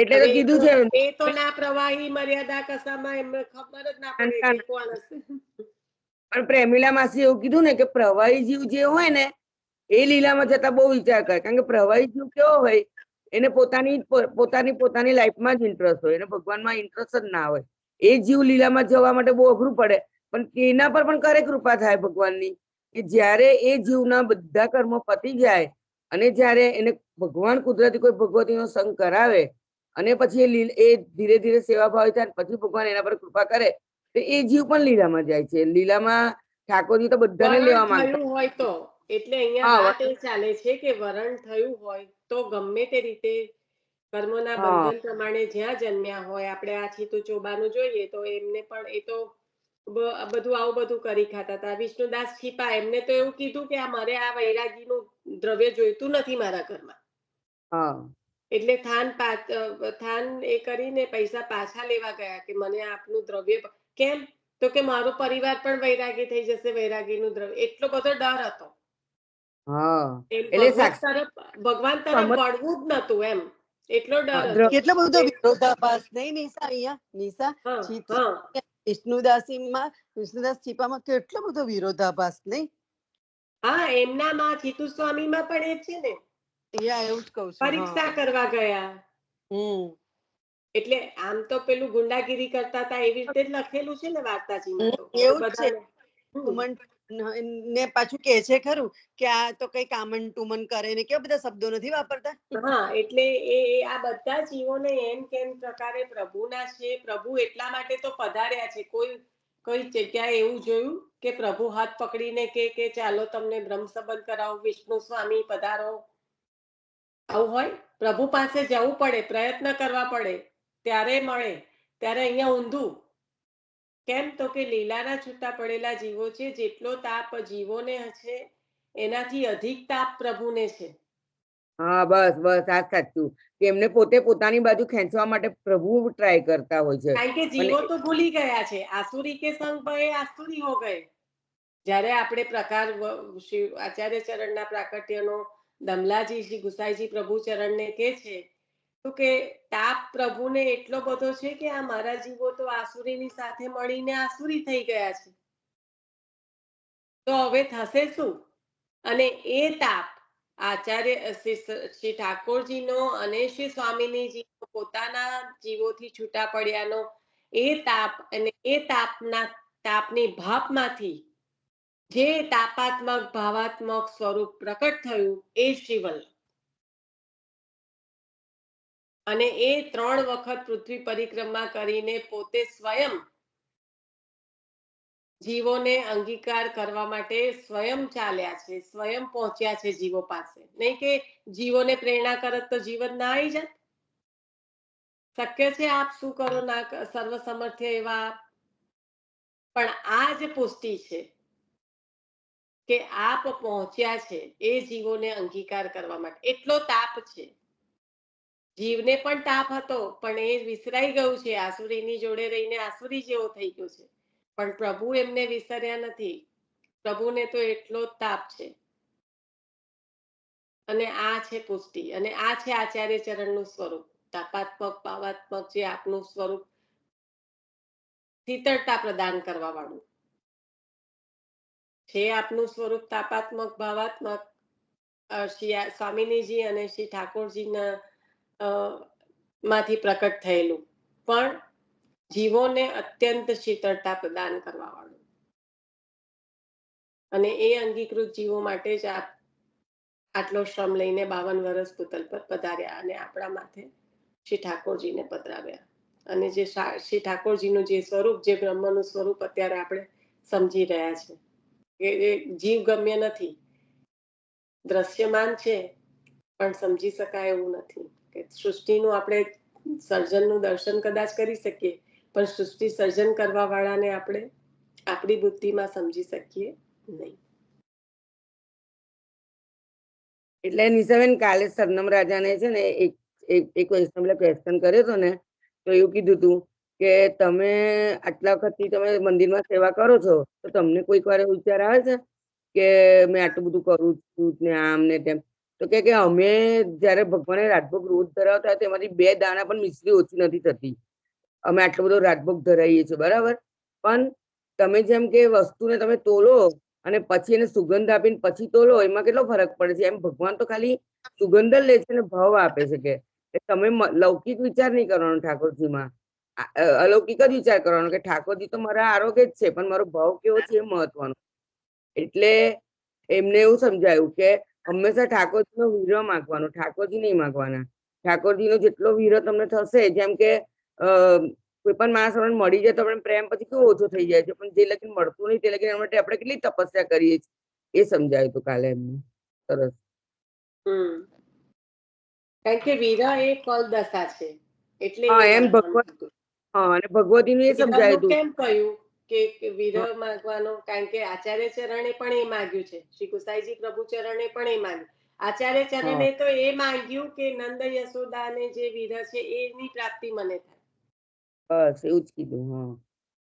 એટલે તો કીધું છે એ તો ના પ્રવાહી મર્યાદા કશામાં એમને ખબર જ ના પડે કે કોણ હશે. પણ પ્રેમીલા માસી એવું કીધું ને કે પ્રવાહી જીવ જે હોય ને એ લીલામાં જતા બહુ વિચાર કરે, કારણ કે પ્રવાહી જીવ કેવો હોય, એને પોતાની લાઈફમાં જ ઇન્ટરેસ્ટ હોય, એને ભગવાનમાં ઇન્ટરેસ્ટ જ ના હોય. એ જીવ લીલામાં જવા માટે બહુ અઘરું પડે, પણ એના પર પણ કરે કૃપા થાય ભગવાનની કે જ્યારે એ જીવના બધા કર્મો પતી જાય અને જ્યારે એને ભગવાન કુદરતી કોઈ ભગવતીનો સંગ કરાવે અને પછી એ ધીરે ધીરે સેવા ભાવ થાય, પછી ભગવાન એના પર કૃપા કરે તો એ જીવ પણ લીલામાં જાય છે. લીલામાં ઠાકોરજી તો બધાને લેવા માંગતા હોય તો, એટલે અહીંયા વાત એ ચાલે છે કે વરણ થયું હોય તો ગમે તે રીતે કર્મોના બંધન પ્રમાણે જ્યાં જન્મ્યા હોય, આપણે આ ચિતુ ચોબાનું જોઈએ તો એમને પણ એ તો બધું આવું બધું કરી ખાતા હતા. વિષ્ણુદાસ છીપા, એમને તો એવું કીધું કે મારે આ વૈરાગીનું દ્રવ્ય જોઈતું નથી મારા ઘરમાં, એટલે થાન એ કરીને પૈસા પાછા લેવા ગયા કે મને આપનું દ્રવ્ય કેમ, તો કે મારો પરિવાર પણ વૈરાગી થઈ જશે, વૈરાગીનું દ્રવ્ય. એટલો બધો ડર હતો. ભગવાન તરફ વળવું જ નતું એમ, એટલો ડર હતો. કેટલો બધો વિરોધાભાસ નહીં નિશા? વિષ્ણુદાસ છીપામાં કેટલો બધો વિરોધાભાસ નહીં? એમનામાં ચિતુ સ્વામીમાં પણ એ છે ને, એવું જ કહું છું, પરીક્ષા કરવા ગયા. એટલે આમ તો પેલું ગુંડાગીરી કરતા હતા એવી રીતે જ લખેલું છે ને વાર્તાજીમાં. તો એવું જ છે. ને પાછું કે છે ખરું કે આ તો કઈ કામન ટુમન કરે ને કેવા બધા શબ્દો નથી વાપરતા. એટલે આ બધા જીવોને એમ કેમ પ્રકારે પ્રભુના છે, પ્રભુ એટલા માટે તો પધાર્યા છે. કોઈ જગ્યાએ એવું જોયું કે પ્રભુ હાથ પકડીને કે ચાલો તમને બ્રહ્મ સંબંધ કરાવો, વિષ્ણુ સ્વામી પધારો, આવું હોય? પ્રભુ પાસે જવું પડે, પ્રયત્ન કરવા પડે, ત્યારે મળે. ત્યારે અહીંયા ઊંધું કેમ, તો કે લીલાના છૂટા પડેલા જીવો છે, જેટલો તાપ જીવોને છે એનાથી અધિક તાપ પ્રભુને છે. બસ આ સાચું કે એમને પોતે પોતાની બાજુ ખેંચવા માટે પ્રભુ ટ્રાય કરતા હોય છે. કારણ કે જીવો તો ભૂલી ગયા છે, આસુરી કે સંગ ભય આસુરી હો ગયે. જ્યારે આપણે પ્રકાર આચાર્ય ચરણના પ્રાકટ્યનો દમલાજી શ્રી ગુસાઈજી પ્રભુ ચરણને કે છે તો કે તાપ પ્રભુને એટલો બધો છે કે આ મારા જીવો તો આસુરીની સાથે મળીને આસુરી થઈ ગયા છે, તો હવે થશે શું? અને એ તાપ આચાર્ય શ્રી ઠાકોરજીનો અને શ્રી સ્વામિનીજીનો પોતાના જીવોથી છૂટા પડ્યાનો એ તાપ અને એ તાપની ભાપમાંથી જે તાપાત્મક ભાવાત્મક સ્વરૂપ પ્રકટ થયું એ શ્રીવલ્લભ. અને એ 3 વખત પૃથ્વી પરિક્રમા કરીને પોતે સ્વયં જીવોને અંગીકાર કરવા માટે સ્વયં ચાલ્યા છે, સ્વયં પહોંચ્યા છે જીવો પાસે. નહીં કે જીવોને પ્રેરણા કરત તો જીવન ના આવી જાત. શક્ય છે આપ શું કરો ના સર્વ સમર્થ્ય એવા આપ. પણ આ જ પુષ્ટિ છે કે આપ પહોંચ્યા છે એ જીવોને અંગીકાર કરવા માટે. એટલો તાપ છે. જીવને પણ તાપ હતો, પણ એ વિસરાઈ ગયું છે. આસુરીની જોડે રહીને આસુરી જેવો થઈ ગયો છે. પણ પ્રભુ એમને વિસર્યા નથી. પ્રભુને તો એટલો જ તાપ છે. અને આ છે પુષ્ટિ, અને આ છે આચાર્ય ચરણનું સ્વરૂપ. તાપાત્મક ભાવાત્મક જે આપનું સ્વરૂપ શીતળતા પ્રદાન કરવા વાળું છે. આપનું સ્વરૂપ તાપાત્મક ભાવાત્મક શ્રી સ્વામિનીજી અને શ્રી ઠાકોરજીના માંથી પ્રકટ થયેલું, પણ જીવોને અત્યંત શીતળતા પ્રદાન કરવા વાળું. અને એ અંગીકૃત જીવો માટે જ આટલો શ્રમ લઈને 52 વર્ષ ભૂતલ પર પધાર્યા અને આપણા માથે શ્રી ઠાકોરજીને પધરાવ્યા. અને જે શ્રી ઠાકોરજીનું જે સ્વરૂપ, જે બ્રહ્મનું સ્વરૂપ અત્યારે આપણે સમજી રહ્યા છે કે જીવ ગમ્ય નથી, દ્રશ્યમાન છે પણ સમજી શકાય એવું નથી. કે સૃષ્ટિનું આપણે સર્જનનું દર્શન કદાચ કરી શકીએ, પણ સૃષ્ટિ સર્જન કરવા વાળાને આપણે આપણી બુદ્ધિમાં સમજી શકીએ નહીં. એટલે નિશાબેન, કાલે સરનમ રાજાને છે ને એક વૈષ્ણવને ક્વેશ્ચન કર્યો હતો ને, તો એવું કીધું હતું કે તમે આટલા વખતથી તમે મંદિરમાં સેવા કરો છો, તો તમને કોઈક વાર એવો વિચાર આવે છે કે મેં આટલું બધું કરું છું ને આમ ને તેમ? તો કે અમે જયારે ભગવાને રાજભોગ રોજ ધરાવતા તેમાંથી 2 દાણા પણ મિશ્રી ઓછી નથી થતી. અમે આટલો બધો રાજભોગ ધરાવીએ છીએ, બરાબર. પણ તમે જેમ કે વસ્તુને તમે તોલો અને પછી એને સુગંધ આપીને પછી તોલો, એમાં કેટલો ફરક પડે છે. એમ ભગવાન તો ખાલી સુગંધ જ લે છે અને ભાવ આપે છે. કે તમે લૌકિક વિચાર નહીં કરવાનો ઠાકોરજીમાં, અલૌકિક જ વિચાર કરવાનો કે ઠાકોરજી તો મારા આરોગ્ય જ છે, પણ મારો ભાવ કેવો છે એ મહત્વનો. એટલે એમને એવું સમજાયું કે હંમેશા ઠાકોરજીનો વિરહ માંગવાનો, ઠાકોરજી નહીં માંગવાના. ઠાકોરજીનો જેટલો વિરહ તમને થશે, જેમ કે કોઈ પણ માણસ આપણને મળી જાય તો આપણે પ્રેમ પછી કેવો ઓછો થઈ જાય છે, પણ જે લગીન મળતું નહીં તે લગીન એના માટે આપણે કેટલી તપસ્યા કરીએ છીએ, એ સમજાયું હતું કાલે એમને. સરસ. કારણ કે વિરહ એ ફળ દશા છે, એટલે એમ ભગવત અને ભગવતીનું એ સમજાયું હતું. કેમ કહ્યું કે વિરહ માંગવાનો? કારણ કે આચાર્ય ચરણે પણ એ માંગ્યું છે, શ્રી ગુસાઈજી પ્રભુ ચરણે પણ એ માંગ્યું. આચાર્ય ચરણે તો એ માંગ્યું કે નંદ યશોદાને જે વિરહ છે એની પ્રાપ્તિ મને થાય. બસ એવું જ કીધું.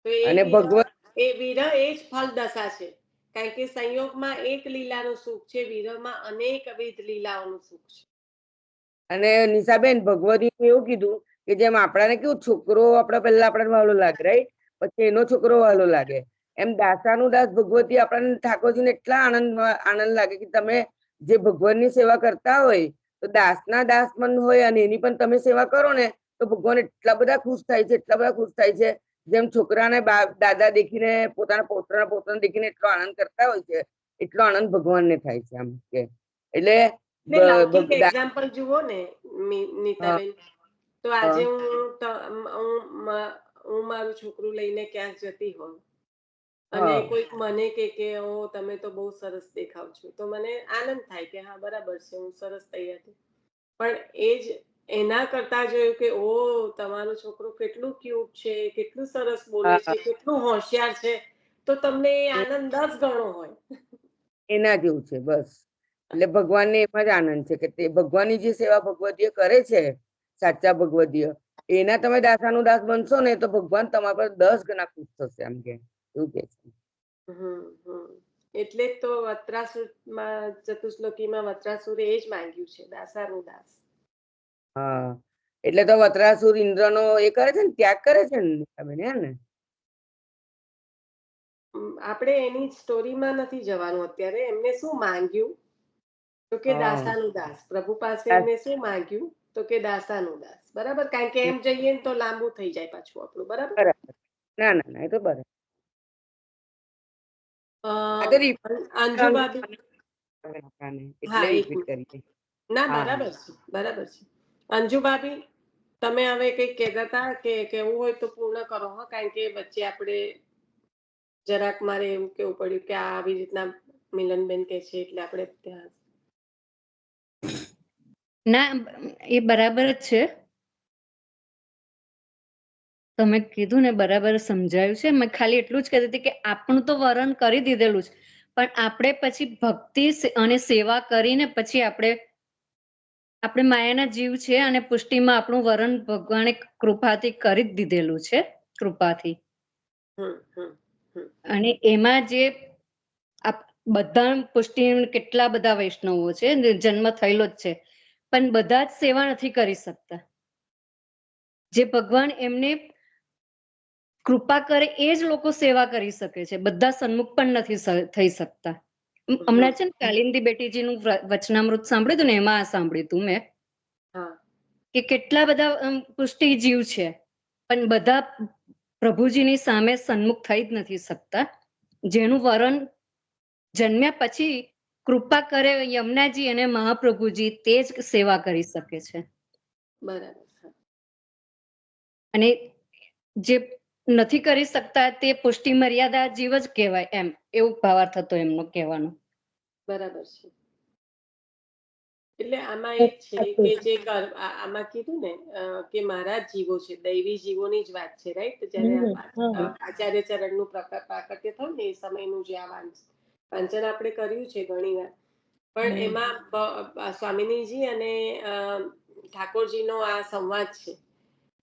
તો અને ભગવત એ વિરહ એ જ ફળ દશા છે. કારણ કે સંયોગમાં એક લીલાનું સુખ છે, વિરહમાં અનેકવિધ લીલાઓનું સુખ છે. અને નિશાબેન, ભગવતીનું એવું કીધું કે જેમ આપણાને કેવું છોકરો આપણા પહેલા આપણને વાલો લાગે, રાઈટ, પછી એનો છોકરો વાલો લાગે, એમ દાસાનું દાસ ભગવતી આપણને ઠાકોરજીને એટલા આનંદ લાગે કે તમે જે ભગવાનની સેવા કરતા હોય તો દાસના દાસ પણ હોય અને એની પણ તમે સેવા કરો ને, તો ભગવાન એટલા બધા ખુશ થાય છે, એટલા બધા ખુશ થાય છે. જેમ છોકરાને દાદા દેખીને પોતાના પોતાને દેખીને એટલો આનંદ કરતા હોય છે, એટલો આનંદ ભગવાનને થાય છે. આમ કે એટલે લૌકિક એક્ઝામ્પલ જુઓ ને નીતાબેન, તો આજે હું મારું છોકરું લઈને ક્યાંક જતી હોઉં અને કોઈક મને કે ઓ તમે તો બહુ સરસ દેખાવ છો, તો મને આનંદ થાય કે હા બરાબર છે, હું સરસ તૈયાર છું. પણ એ જ એના કરતા જોયું કે ઓ તમારો છોકરો કેટલું ક્યુટ છે, કેટલું સરસ બોલે છે, કેટલું હોશિયાર છે, તો તમને એ આનંદ 10 ગણો હોય. એના જેવું છે બસ. એટલે ભગવાનને એમાં જ આનંદ છે કે તે ભગવાનની જે સેવા ભગવતીઓ કરે છે, સાચા ભગવતીઓ, એના તમે દાસાનું દાસ બનશો ને તો ભગવાન તમારા પર 10 ગણા ખુશ થશે. આમ કે એવું કે છે. એટલે જ તો વત્રાસુરમાં ચતુશ્લોકીમાં વત્રાસુરે એ જ માંગ્યું છે, દાસાનું દાસ. એટલે તો વત્રાસુર ઇન્દ્રનો એ કરે છે ને, ત્યાગ કરે છે ને. આપણે એની સ્ટોરીમાં નથી જવાનું અત્યારે, એમને શું માંગ્યું તો કે હા. દાસાનું દાસ. પ્રભુ પાસે દાસ. એમને શું માંગ્યું? તો કે દાસાનું દાસ. બરાબર, કારણ કે એમ જઈએ ને તો લાંબુ થઈ જાય પાછું આપણું. બરાબર. બરાબર. ના ના ના, એ તો બરાબર. આ તો અંજુ ભાભી, એટલે હા, એક રિપીટ મિનિટ. કરીએ. ના, હા બરાબર છે, બરાબર છે. અંજુ ભાભી, તમે હવે કઈક કહેતા હતા કે કેવું હોય તો પૂર્ણ કરો, હા, કારણ કે વચ્ચે આપણે જરાક મારે એવું કેવું પડ્યું કે આ આવી રીતના મિલનબેન કે છે એટલે આપણે ત્યાં. ના, એ બરાબર જ છે. તમે કીધું ને બરાબર સમજાયું છે. મેં ખાલી એટલું જ કહેતી હતી કે આપણું તો વરણ કરી દીધેલું છે, પણ આપણે પછી ભક્તિ અને સેવા કરીને પછી આપણે માયાના જીવ છે અને પુષ્ટિમાં આપણું વરણ ભગવાને કૃપાથી કરી જ દીધેલું છે, કૃપાથી. અને એમાં જે બધા પુષ્ટિ કેટલા બધા વૈષ્ણવો છે, જન્મ થયેલો જ છે, પણ બધા જ સેવા નથી કરી શકતા. જે ભગવાન એમને કૃપા કરે એ જ લોકો સેવા કરી શકે છે. બધા સન્મુખ પણ નથી થઈ શકતા. હમણાં છે ને કાલિંદી બેટીજીનું વચનામૃત સાંભળ્યું હતું ને, એમાં આ સાંભળ્યું હતું મેં કે કેટલા બધા પુષ્ટિ જીવ છે, પણ બધા પ્રભુજીની સામે સન્મુખ થઈ જ નથી શકતા. જેનું વરણ જન્મ્યા પછી કૃપા કરે યમુનાજી અને મહાપ્રભુજી, તે જ સેવા કરી શકે છે. બરાબર. અને જે નથી કરી શકતા તે પુષ્ટિ મર્યાદા જીવ જ કહેવાય, એમ એવું ભાવાર્થ હતો એમનો કહેવાનો. બરાબર છે. એટલે આમાં એ છે કે જે આમાં કીધું ને કે મારા જીવો છે, દૈવી જીવોની જ વાત છે, રાઈટ? જયારે આચાર્ય ચરણનું પ્રાકટ્ય થયું ને એ સમયનું જે આ વાંચન આપણે કર્યું છે ઘણી વાર, પણ એમાં સ્વામિનીજી અને ઠાકોરજીનો આ સંવાદ છે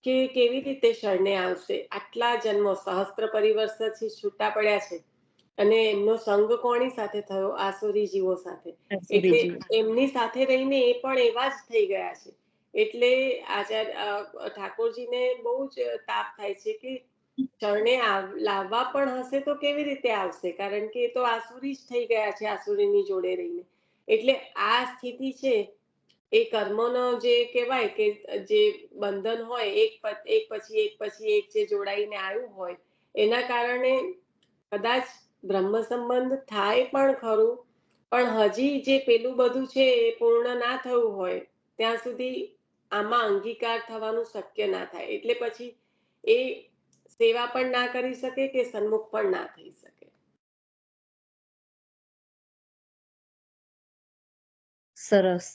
કે કેવી રીતે શરણે આવશે. આટલા જન્મો સહસ્ત્ર પરિવર્ષથી છૂટા પડ્યા છે અને એમનો સંગ કોની સાથે થયો? આસુરી જીવો સાથે. એટલે એમની સાથે રહીને એ પણ એવા જ થઈ ગયા છે. એટલે ઠાકોરજીને બહુ જ તાપ થાય છે કે શરણે લાવવા પણ હશે તો કેવી રીતે આવશે? કારણ કે એ તો આસુરી જ થઈ ગયા છે, આસુરીની જોડે રહીને. એટલે આ સ્થિતિ છે એ કર્મનો જે કહેવાય કે જે બંધન હોય, એક પછી એક જે જોડાઈને આવ્યું હોય, એના કારણે કદાચ બ્રહ્મ સંબંધ થાય પણ ખરું, પણ હજી જે પેલું બધું છે એ પૂર્ણ ના થયું હોય ત્યાં સુધી આમાં અંગીકાર થવાનું શક્ય ના થાય. એટલે પછી એ સેવા પણ ના કરી શકે કે સન્મુખ પણ ના થઈ શકે. સરસ.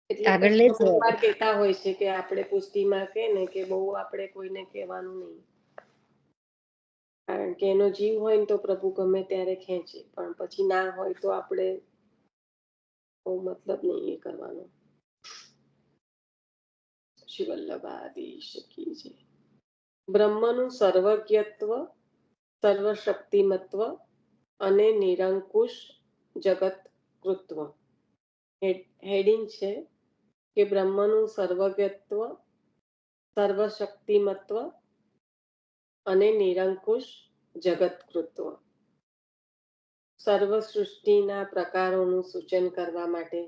એટલે આગળ પછી લેજો. અમુક વાર કહેતા હોય છે કે આપણે પુષ્ટિમાં કે ને કે બહુ આપણે કોઈને કહેવાનું નહીં, કારણ કે એનો જીવ હોય ને તો પ્રભુ ગમે ત્યારે ખેંચે, પણ પછી ના હોય તો આપણે બહુ મતલબ નહીં એ કરવાનો. શ્રી વલ્લભાધીશ કી જય. બ્રહ્મનું સર્વજ્ઞત્વ, સર્વશક્તિમત્વ અને નિરંકુશ જગત કૃત્વ. હેડિંગ છે કે બ્રહ્મનું સર્વજ્ઞત્વ, સર્વશક્તિમત્વ અને નિરંકુશ જગતકૃત્વ. સર્વ સૃષ્ટિના પ્રકારોનું સૂચન કરવા માટે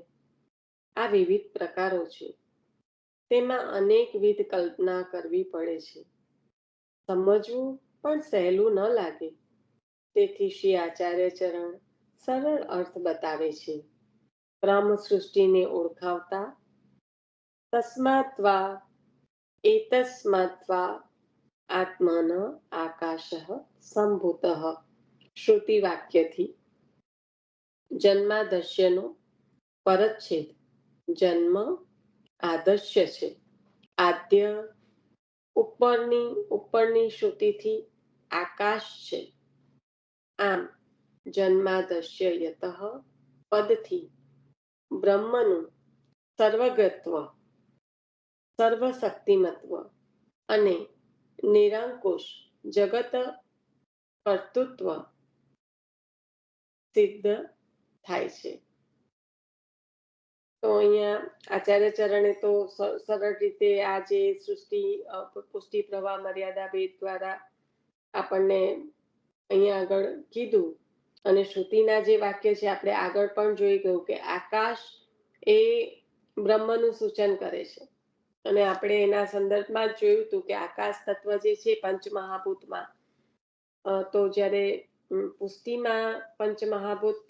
આ વિવિધ પ્રકારો છે. તેમાં અનેકવિધ કલ્પના કરવી પડે છે. સમજવું પણ સહેલું ન લાગે. તેથી શ્રી આચાર્ય ચરણ સરળ અર્થ બતાવે છે. બ્રહ્મ સૃષ્ટિને ઓળખાવતા તસ્માત્વા એતસ્માત્વા આત્મન આકાશ સંભૂત શ્રુતિ વાક્યથી જન્માદર્શ્યનો પરચ્છેદ. જન્મ આદર્શ્ય છે. આદ્ય ઉપરની શ્રુતિથી આકાશ છે. આમ જન્માદર્શ્ય યતઃ પદથી બ્રહ્મનું સર્વગત્વ, સર્વશક્તિમત્વ અને નિરંકુશ જગત કર્તૃત્વ સિદ્ધ થાય છે. તો અહીંયા આચાર્ય ચરણે તો સરળ રીતે આ જે સૃષ્ટિ પુષ્ટિ પ્રવાહ મર્યાદા ભેદ દ્વારા આપણને અહીંયા આગળ કીધું અને શ્રુતિના જે વાક્ય છે આપણે આગળ પણ જોઈ ગયું કે આકાશ એ બ્રહ્મનું સૂચન કરે છે અને આપણે એના સંદર્ભમાં જ જોયું હતું કે આકાશ તત્વ જે છે પંચમહાભૂતમાં તો જ્યારે પુષ્ટિમાં પંચમહાભૂત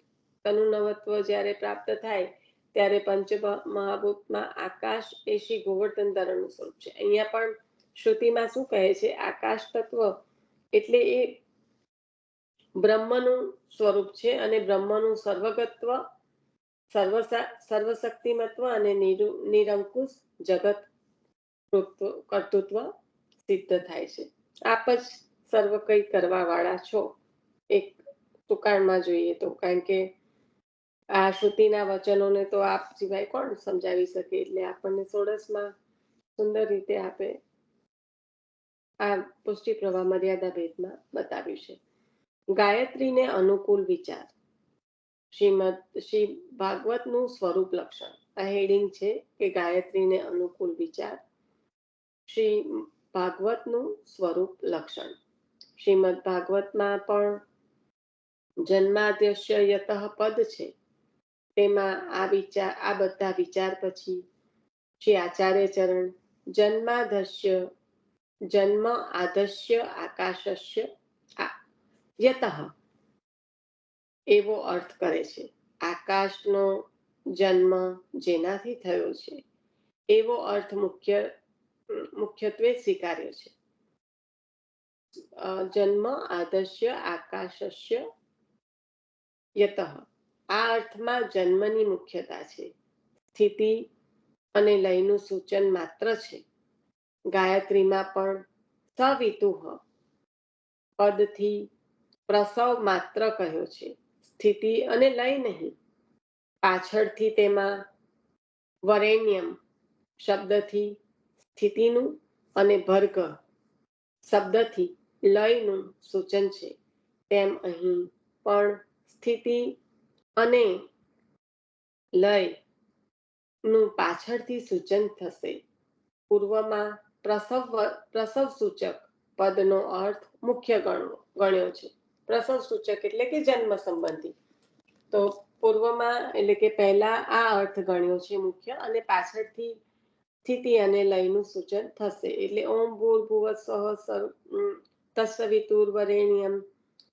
તનુનવત્વ જ્યારે પ્રાપ્ત થાય ત્યારે પંચમહાભૂતમાં આકાશ એ શ્રી ગોવર્ધન ધરણનું સ્વરૂપ છે. અહીંયા પણ શ્રુતિમાં શું કહે છે? આકાશ તત્વ એટલે એ બ્રહ્મનું સ્વરૂપ છે અને બ્રહ્મનું સર્વગત્વ, સર્વશક્તિમત્વ અને નિરંકુશ જગત કર્તૃત્વ સિદ્ધ થાય છે. આપ જ સર્વ કંઈ કરવા વાળા છો, એક તુકાળમાં જોઈએ તો. કારણ કે આ શ્રુતિના વચનોને તો આપ સિવાય કોણ સમજાવી શકે, એટલે આપણને સોળસમાં સુંદર રીતે આપે આ પુષ્ટિ પ્રવાહ મર્યાદા ભેદમાં બતાવ્યું છે. ગાયત્રીને અનુકૂળ વિચાર. શ્રી ભાગવતનું સ્વરૂપ લક્ષણ. આ હેડિંગ છે કે ગાયત્રીને અનુકૂળ વિચાર. શ્રી ભાગવતનું સ્વરૂપ લક્ષણ. શ્રીમદ ભાગવતમાં પણ જન્માદ્યસ્ય યતઃ પદ છે. તેમાં આ બધા વિચાર પછી શ્રી આચાર્ય ચરણ જન્મ આદસ્ય આકાશસ્ય યતઃ એવો અર્થ કરે છે. આકાશનો જન્મ જેનાથી થયો છે એવો અર્થ મુખ્યત્વે સ્વીકાર્યો છે. જન્મ આદસ્ય આકાશસ્ય યતઃ આ અર્થમાં જન્મની મુખ્યતા છે. સ્થિતિ અને લયનું સૂચન માત્ર છે. ગાયત્રીમાં પણ સવિતુઃ પદથી પ્રસવ માત્ર કહ્યો છે, સ્થિતિ અને લય નહીં. પાછળથી તેમાં વરેણ્યમ શબ્દથી સ્થિતિનું અને ભર્ગ શબ્દથી લયનું સૂચન છે. તેમ અહીં પણ સ્થિતિ અને લય નું પાછળથી સૂચન થશે. પૂર્વમાં પ્રસવ સૂચક પદનો અર્થ મુખ્ય ગણ્યો છે. પ્રસવ સૂચક એટલે કે જન્મ સંબંધી. તો પૂર્વમાં એટલે કે પહેલા આ અર્થ ગણ્યો છે મુખ્ય, અને પાછળથી સ્થિતિ અને લયનું સૂચન થશે. એટલે ઓમ ભૂર્ભુવસ્સઃ તત્સવિતુર્વરેણ્યમ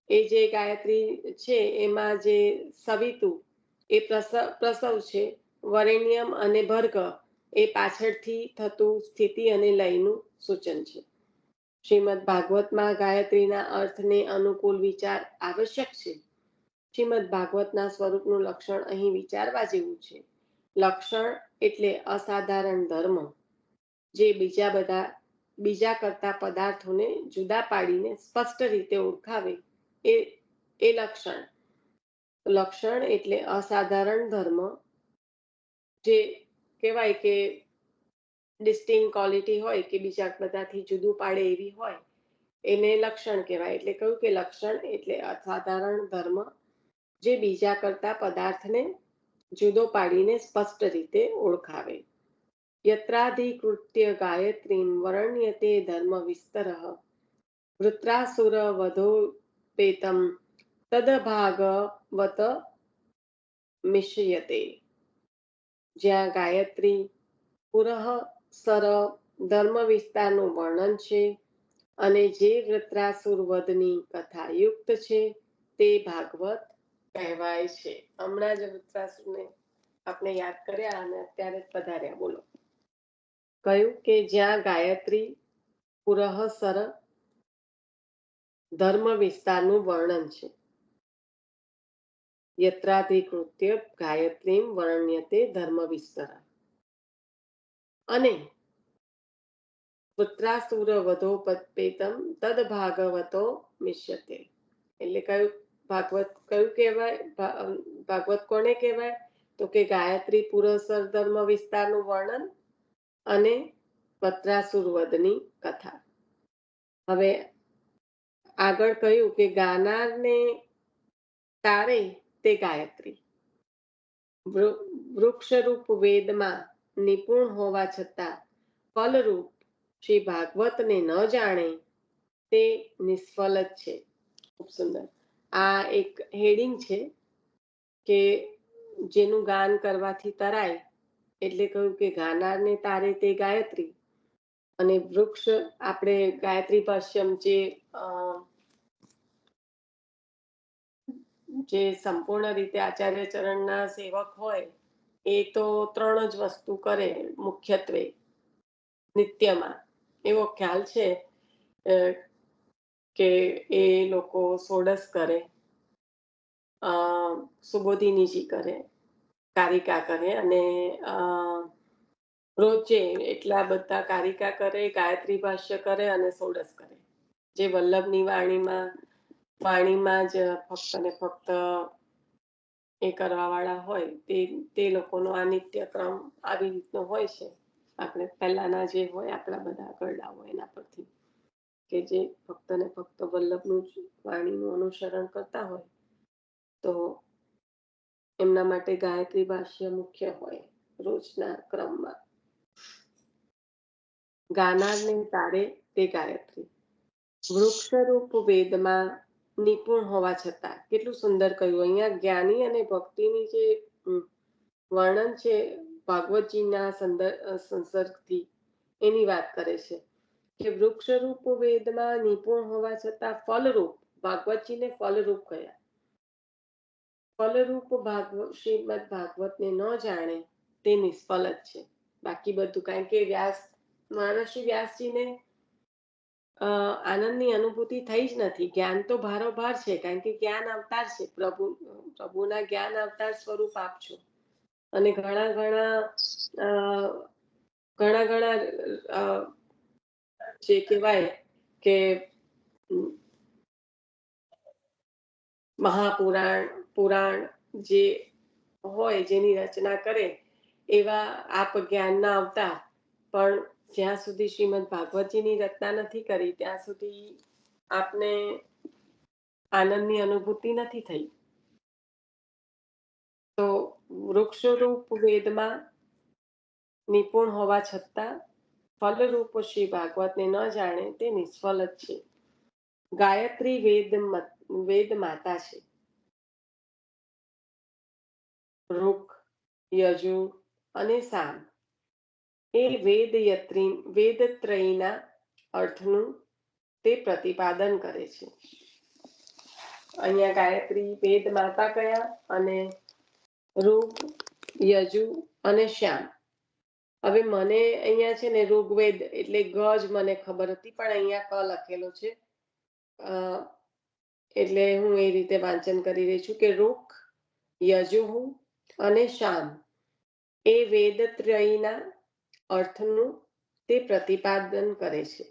એ જે ગાયત્રી છે એમાં જે સવિતુ એ પ્રસવ છે, વરેણ્યમ અને ભર્ગ એ પાછળથી થતું સ્થિતિ અને લયનું સૂચન છે. શ્રીમદ ભાગવતમાં ગાયત્રીના અર્થને અનુકૂળ વિચાર આવશ્યક છે. શ્રીમદ ભાગવતના સ્વરૂપનું લક્ષણ અહીં વિચારવા જેવું છે. લક્ષણ એટલે અસાધારણ ધર્મ જે બીજા કરતા પદાર્થોને જુદા પાડીને સ્પષ્ટ રીતે ઓળખાવે એ લક્ષણ. લક્ષણ એટલે અસાધારણ ધર્મ જે કહેવાય કે ડિસ્ટિંગ ક્વોલિટી હોય કે બીજા બધાથી જુદું પાડે એવી હોય એને લક્ષણ કહેવાય. એટલે કહ્યું કે લક્ષણ એટલે અસાધારણ ધર્મ જે બીજા કરતા પદાર્થને જુદો પાડીને સ્પષ્ટ રીતે ઓળખાવે. યત્રાધિકૃત્ય ગાયત્રીમ વર્ણ્યતે ધર્મ વિસ્તરઃ વૃત્રાસુર વધોપેતમ તદભાગવત મિશ્યતે. જ્યાં ગાયત્રી પુરઃસર ધર્મ વિસ્તારનું વર્ણન છે અને જે વૃત્રાસુર વધની કથા યુક્ત છે તે ભાગવત કહેવાય છે. હમણાં જ વૃત્રાસુરને આપણે યાદ કર્યા અને અત્યારે જ પધાર્યા. બોલો. કહ્યું કે જ્યાં ગાયત્રી પુરઃસર ધર્મ વિસ્તારનું વર્ણન છે. યત્રાધિકૃત્ય ગાયત્રીમ વર્ણ્યતે ધર્મ વિસ્તર અને પુત્રાસુર વધોપેતમ તદ ભાગવતો મિશ્યતે. એટલે કયું કહેવાય? ભાગવત કોને કહેવાય? તો કે ગાયત્રી પુરઃસર ધર્મ વિસ્તારનું વર્ણન અને પત્રાસુર વધની કથા. હવે આગળ કહ્યું કે ગાનારને તારે તે ગાયત્રી વૃક્ષરૂપ વેદમાં નિપુણ હોવા છતાં ફલરૂપ શ્રી ભાગવતને ન જાણે તે નિષ્ફળ જ છે. ખૂબ સુંદર. આ એક હેડિંગ છે કે જેનું ગાન કરવાથી તરાય, એટલે કહ્યું કે ગાનારને તારે તે ગાયત્રી. અને વૃક્ષ આપણે ગાયત્રી ભાષ્યમ જે સંપૂર્ણ રીતે આચાર્ય ચરણના સેવક હોય એ તો 3 જ વસ્તુ કરે મુખ્યત્વે નિત્યમાં. એવો ખ્યાલ છે કે એ લોકો સોડસ કરે, સુબોધિનીજી કરે, કારિકા કરે, અને રોજે એટલા બધા કારિકા કરે, ગાયત્રી ભાષ્ય કરે અને સોડસ કરે. જે વલ્લભની વાણીમાં જ ફક્ત ને ફક્ત એ કરવા વાળા હોય તે લોકોનો આ નિત્યક્રમ આવી રીતનો હોય છે. આપણે પહેલાના જે હોય આપણા બધા ગરડાઓ એના પરથી કે જે ફક્ત ને ફક્ત વલ્લભનું જ વાણીનું અનુસરણ કરતા હોય તો એમના માટે ગાયત્રી ભાષ્ય મુખ્ય હોય રોજના ક્રમમાં. ગાનારને તારે તે ગાયત્રી. વૃક્ષરૂપ વેદમાં નિપુણ હોવા છતાં, કેટલું સુંદર કહ્યું અહીંયા. જ્ઞાની અને ભક્તિની જે વર્ણન છે ભાગવતજીના સંસર્ગથી, એની વાત કરે છે કે વૃક્ષરૂપ વેદમાં નિપુણ હોવા છતાં ફલરૂપ, ભાગવતજીને ફલરૂપ કયા. ફલરૂપ શ્રીમદ ભાગવતને ન જાણે તે નિષ્ફળ જ છે. બાકી બધું, કારણ કે મહર્ષિ વ્યાસજીને આનંદની અનુભૂતિ થઈ જ નથી. જ્ઞાન તો ભારોભાર છે, કારણ કે જ્ઞાન અવતાર છે. પ્રભુના જ્ઞાન અવતાર સ્વરૂપ આપ છો. અને ઘણા જે કહેવાય કે પુરાણ જે હોય જેની રચના કરે એવા આપ જ્ઞાનના અવતાર, પણ જ્યાં સુધી શ્રીમદ ભાગવતજીની રચના નથી કરી ત્યાં સુધી આપને આનંદની અનુભૂતિ નથી થઈ. તો વૃક્ષરૂપ વેદમાં નિપુણ હોવા છતાં ફલરૂપ શ્રી ભાગવતને ન જાણે તે નિષ્ફળ જ છે. ગાયત્રી વેદ માતા છે. ઋક, યજુર અને સામ એ વેદત્રયીના અર્થનું તે પ્રતિપાદન કરે છે. અહીંયા ગાયત્રી વેદ માતા કયા, અને ઋગ, યજુ અને શ્યામ. હવે મને અહીંયા છે ને ઋગ્વેદ એટલે ગ જ મને ખબર હતી, પણ અહીંયા ક લખેલો છે, એટલે હું એ રીતે વાંચન કરી રહી છું કે ઋક, યજુઃ અને શામ એ વેદત્રયીના અર્થનું તે પ્રતિપાદન કરે છે.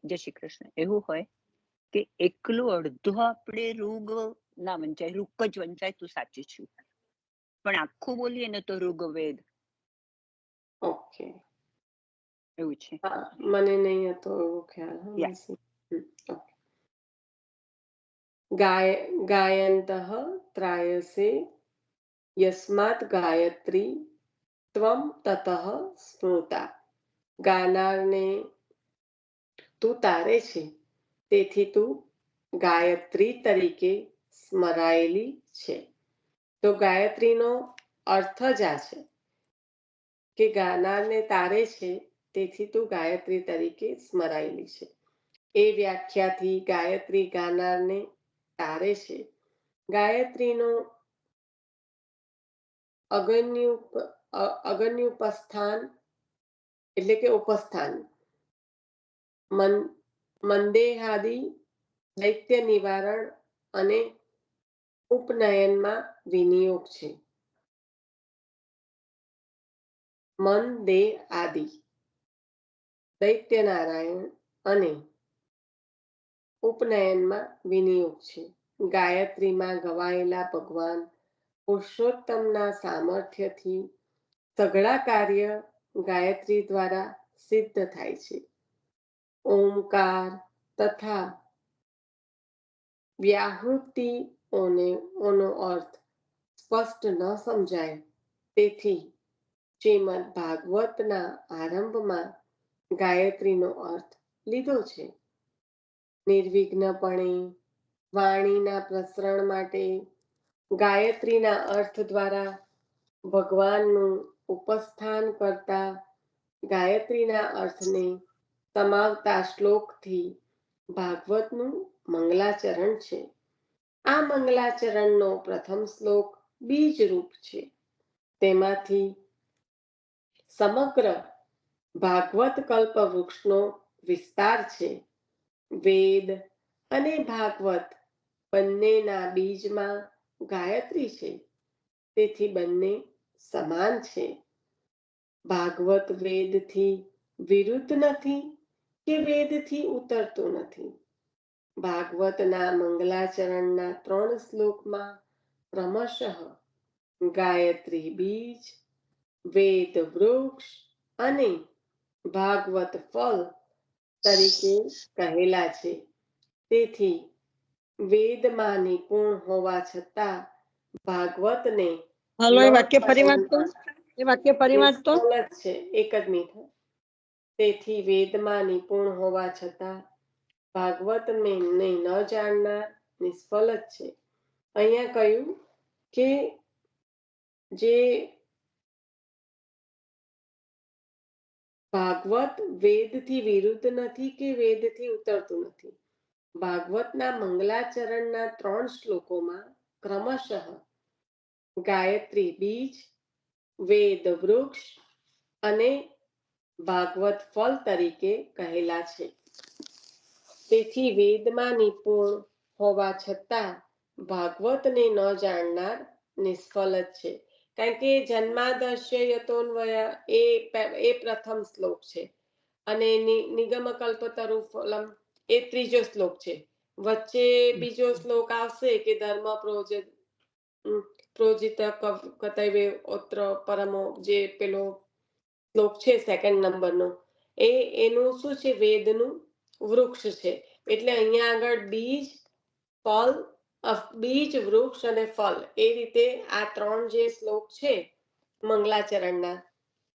જય શ્રી કૃષ્ણ. એવું હોય કે એકલું અડધું આપણે ઋગ ના વંચાય, ઋક જ વંચાય તું સાચી છું, પણ આખું બોલીએ ને તો ઋગ્વેદ. ઓકે, એવું છે. મને નહીં હતો એવો ખ્યાલ. ગાયંતઃ ત્રાયસે યસ્માત ગાયત્રી ત્વમ તતઃ સ્મૃતા. ગાનારને તું તારે છે, તેથી તું ગાયત્રી તરીકે સ્મરાયેલી છે. તો ગાયત્રીનો અર્થ જ આ છે કે ગાનારને તારે છે, તેથી તું ગાયત્રી તરીકે સ્મરાયેલી છે. એ વ્યાખ્યાથી ગાયત્રી ગાનારને તારે છે. ગાયત્રીનો અગન્યુપસ્થાન એટલે કે ઉપસ્થાન મંદેહાદિ દૈત્ય નિવારણ અને ઉપનયનમાં વિનિયોગ છે. મન, દેહ આદિ દૈત્ય નારાયણ અને ઉપનયનમાં વિનિયોગ છે. ગાયત્રીમાં ગવાયેલા ભગવાન પુરુષોત્તમના સામર્થ્યથી સઘળા કાર્ય ગાયત્રી દ્વારા સિદ્ધ થાય છે. ઓમકાર તથા વ્યાહૃતિઓનો અર્થ સ્પષ્ટ ન સમજાય, તેથી શ્રીમદ ભાગવતના આરંભમાં ગાયત્રીનો અર્થ લીધો છે. નિર્વિઘ્નપણે વાણીના પ્રસરણ માટે ગાયત્રીના અર્થ દ્વારા ભગવાનનું ઉપસ્થાન કરતા ગાયત્રીના અર્થને સમાવતા શ્લોકથી ભાગવતનું મંગલાચરણ છે. આ મંગલાચરણનો પ્રથમ શ્લોક બીજ રૂપ છે. તેમાંથી સમગ્ર ભાગવત કલ્પ વૃક્ષનો વિસ્તાર છે. વેદ અને ભાગવત બંનેના બીજમાં ગાયત્રી છે. તેથી બંને સમાન છે. ભાગવત વેદથી વિરુદ્ધ નથી કે વેદથી ઉતરતું નથી. ભાગવતના મંગલાચરણના 3 શ્લોકમાં ક્રમશઃ ગાયત્રી બીજ, વેદ વૃક્ષ અને ભાગવત ફળ તરીકે કહેલા છે. તેથી વેદમાં નિપુણ હોવા છતાં ભાગવતને હાલો એ વાક્ય ફરી વાંચતો, એ વાક્ય ફરી વાંચતો. નિષ્ફળ જ છે. એક જ મિનિટ. તેથી વેદમાં નિપુણ હોવા છતાં ભાગવતને ન જાણનાર નિષ્ફળ જ છે. અહીંયા કહ્યું કે જે ભાગવત વેદથી વિરુદ્ધ નથી કે વેદથી ઉતરતું નથી. ભાગવતના મંગલાચરણના 3 શ્લોકોમાં ક્રમશઃ ગાયત્રી બીજ, વેદ વૃક્ષ અને ભાગવત ફળ તરીકે કહેલા છે. તેથી વેદમાં નિપુણ હોવા છતાં ભાગવતને ન જાણનાર નિષ્ફળ જ છે. કારણ કે જન્માદર્શ્ય યતોન્વય એ પ્રથમ શ્લોક છે અને નિગમ કલ્પતરુ ફલમ એ ત્રીજો શ્લોક છે. વચ્ચે બીજો શ્લોક આવશે કે ધર્મ પ્રોજિત કતૈવે ઓત્ર પરમો, જે પેલો શ્લોક છે 2nd નંબરનો, એનું શું છે? વેદનું વૃક્ષ છે. એટલે અહીંયા આગળ બીજ, ફળ, બીજ, વૃક્ષ અને ફળ, એ રીતે આ 3 જે શ્લોક છે મંગલાચરણના,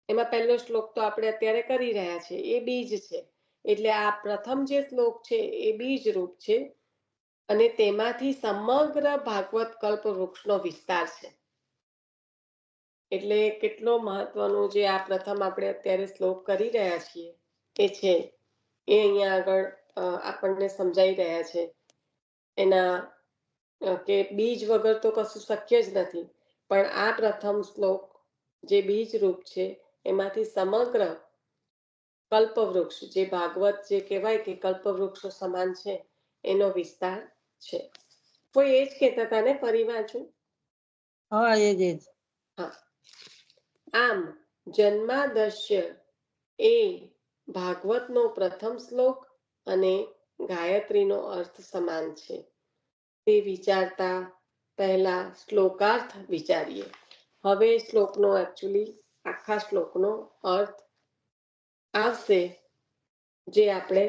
એમાં પહેલો શ્લોક તો આપણે અત્યારે કરી રહ્યા છે, એ બીજ છે. એટલે આ પ્રથમ જે શ્લોક છે એ બીજ રૂપ છે અને તેમાંથી સમગ્ર ભાગવત કલ્પ વૃક્ષનો વિસ્તાર છે. એટલે કેટલો મહત્વનો જે આ પ્રથમ આપણે અત્યારે શ્લોક કરી રહ્યા છીએ એ છે, એ અહીંયા આગળ આપણને સમજાઈ રહ્યા છે. એના કે બીજ વગર તો કશું શક્ય જ નથી. પણ આ પ્રથમ શ્લોક જે બીજ રૂપ છે એમાંથી સમગ્ર કલ્પવૃક્ષ, જે ભાગવત જે કહેવાય કે કલ્પવૃક્ષ સમાન છે, એનો વિસ્તાર છે. કોઈ એ જ કહેતા હતા ને, ફરી વાંચું? હા એ જ. હા. આમ જન્માદર્શ્ય એ ભાગવતનો પ્રથમ શ્લોક અને ગાયત્રીનો અર્થ સમાન છે. તે વિચારતા પહેલા શ્લોકાર્થ વિચારીએ. હવે શ્લોકનો એકચ્યુઅલી આખા શ્લોકનો અર્થ આવશે, જે આપણે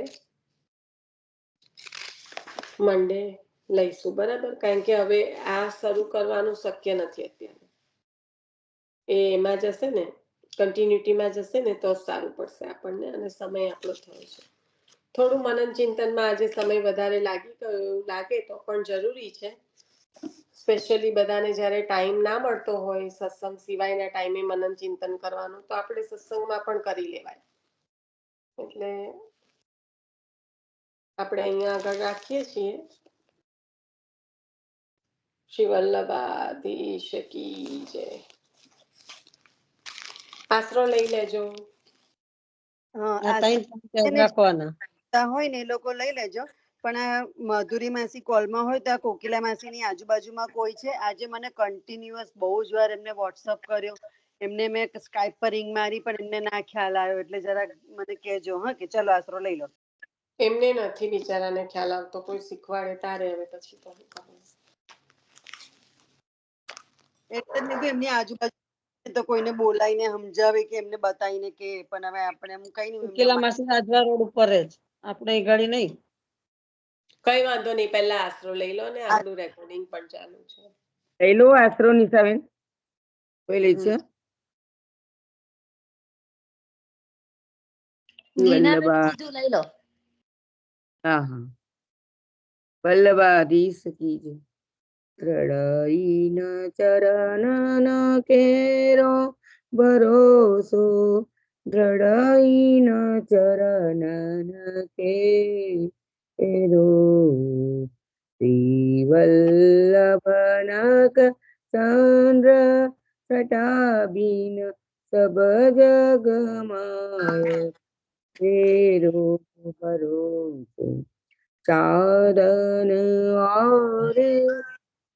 મંડે લઈશું. બરાબર? કારણ કે હવે આ શરૂ કરવાનું શક્ય નથી અત્યારે. એમાં જશે ને, કન્ટિન્યુટીમાં જશે ને તો સારું પડશે આપણને, અને સમય આપણો થયો છે. થોડું મનન ચિંતનમાં આજે સમય વધારે લાગી ગયો એવું લાગે તો પણ જરૂરી છે. સ્પેશિયલી બધાને જ્યારે ટાઈમ ના મળતો હોય સત્સંગ સિવાયના ટાઈમે મનન ચિંતન કરવાનું, તો આપણે સત્સંગમાં પણ કરી લેવાય. એટલે આપણે અહીંયા આગળ રાખીએ છીએ. શ્રી વલ્લભાધીશ કી જય. આશરો લઈ લેજો. આ ત્રણ રાખવાના હોય ને એ લોકો લઈ લેજો. પણ આ મધુરી માસી કોલમાં હોય તો આ કોકિલા માસીની આજુબાજુમાં કોઈ છે? આજે મને કન્ટિન્યુઅસ બહુ જ વાર એમને વોટ્સઅપ કર્યો, એમને મેં સ્કાઈપ પર રિંગ મારી પણ એમને ના ખ્યાલ આવ્યો. એટલે જરાક મને કહેજો હા, કે ચલો આશરો લઈ લો. એમને નથી બિચારાને ખ્યાલ આવતો, કોઈ શીખવાડે તારે. હવે પછી તો એટલે મેં બી એમની આજુબાજુ તો કોઈને બોલાવીને સમજાવે કે એમને બતાવીને કે, પણ હવે આપણે એમ કઈ નહીં. ઉકેલા માસી આજવા રોડ ઉપર જ, આપણે એ ગાડી નહીં. કઈ વાંધો નહીં, પહેલા આશરો લઈ લો ને, આપણું રેકોર્ડિંગ પણ ચાલુ છે. લઈ લો આશરો નિશાબેન. કોઈ લે છે? નીનાબેન વલ્લભા કીધું લઈ લો. હા હા વલ્લભાધીશ કી જય. ત્રણઈન ચરણ કેરો ભરોસો દ્રઢઈન ચરણ કેરો શ્રી વલ્લભનક ચંદ્ર સટાબીન સબ જગ માય તેરો ભરોસો साधन और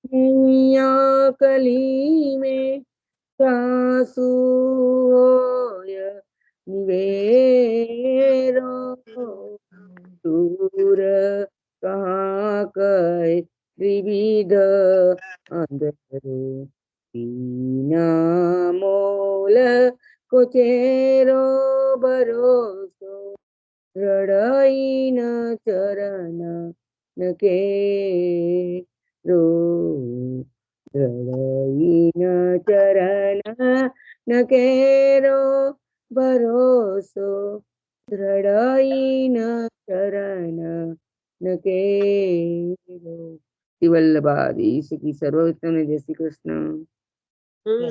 दुनिया कली में सासु होय निवेरो दूर कहाँ कहे त्रिविध अंधरो दीना मोल को चेरो भरोસો દ્રઢઈન ચરણ કેરો દ્રઢઈન ચરણ કેરો ભરોસો દ્રઢઈન ચરણ કેરો. શ્રી વલ્લભાધીશ કી સર્વોત્તમ જય શ્રી કૃષ્ણ. જય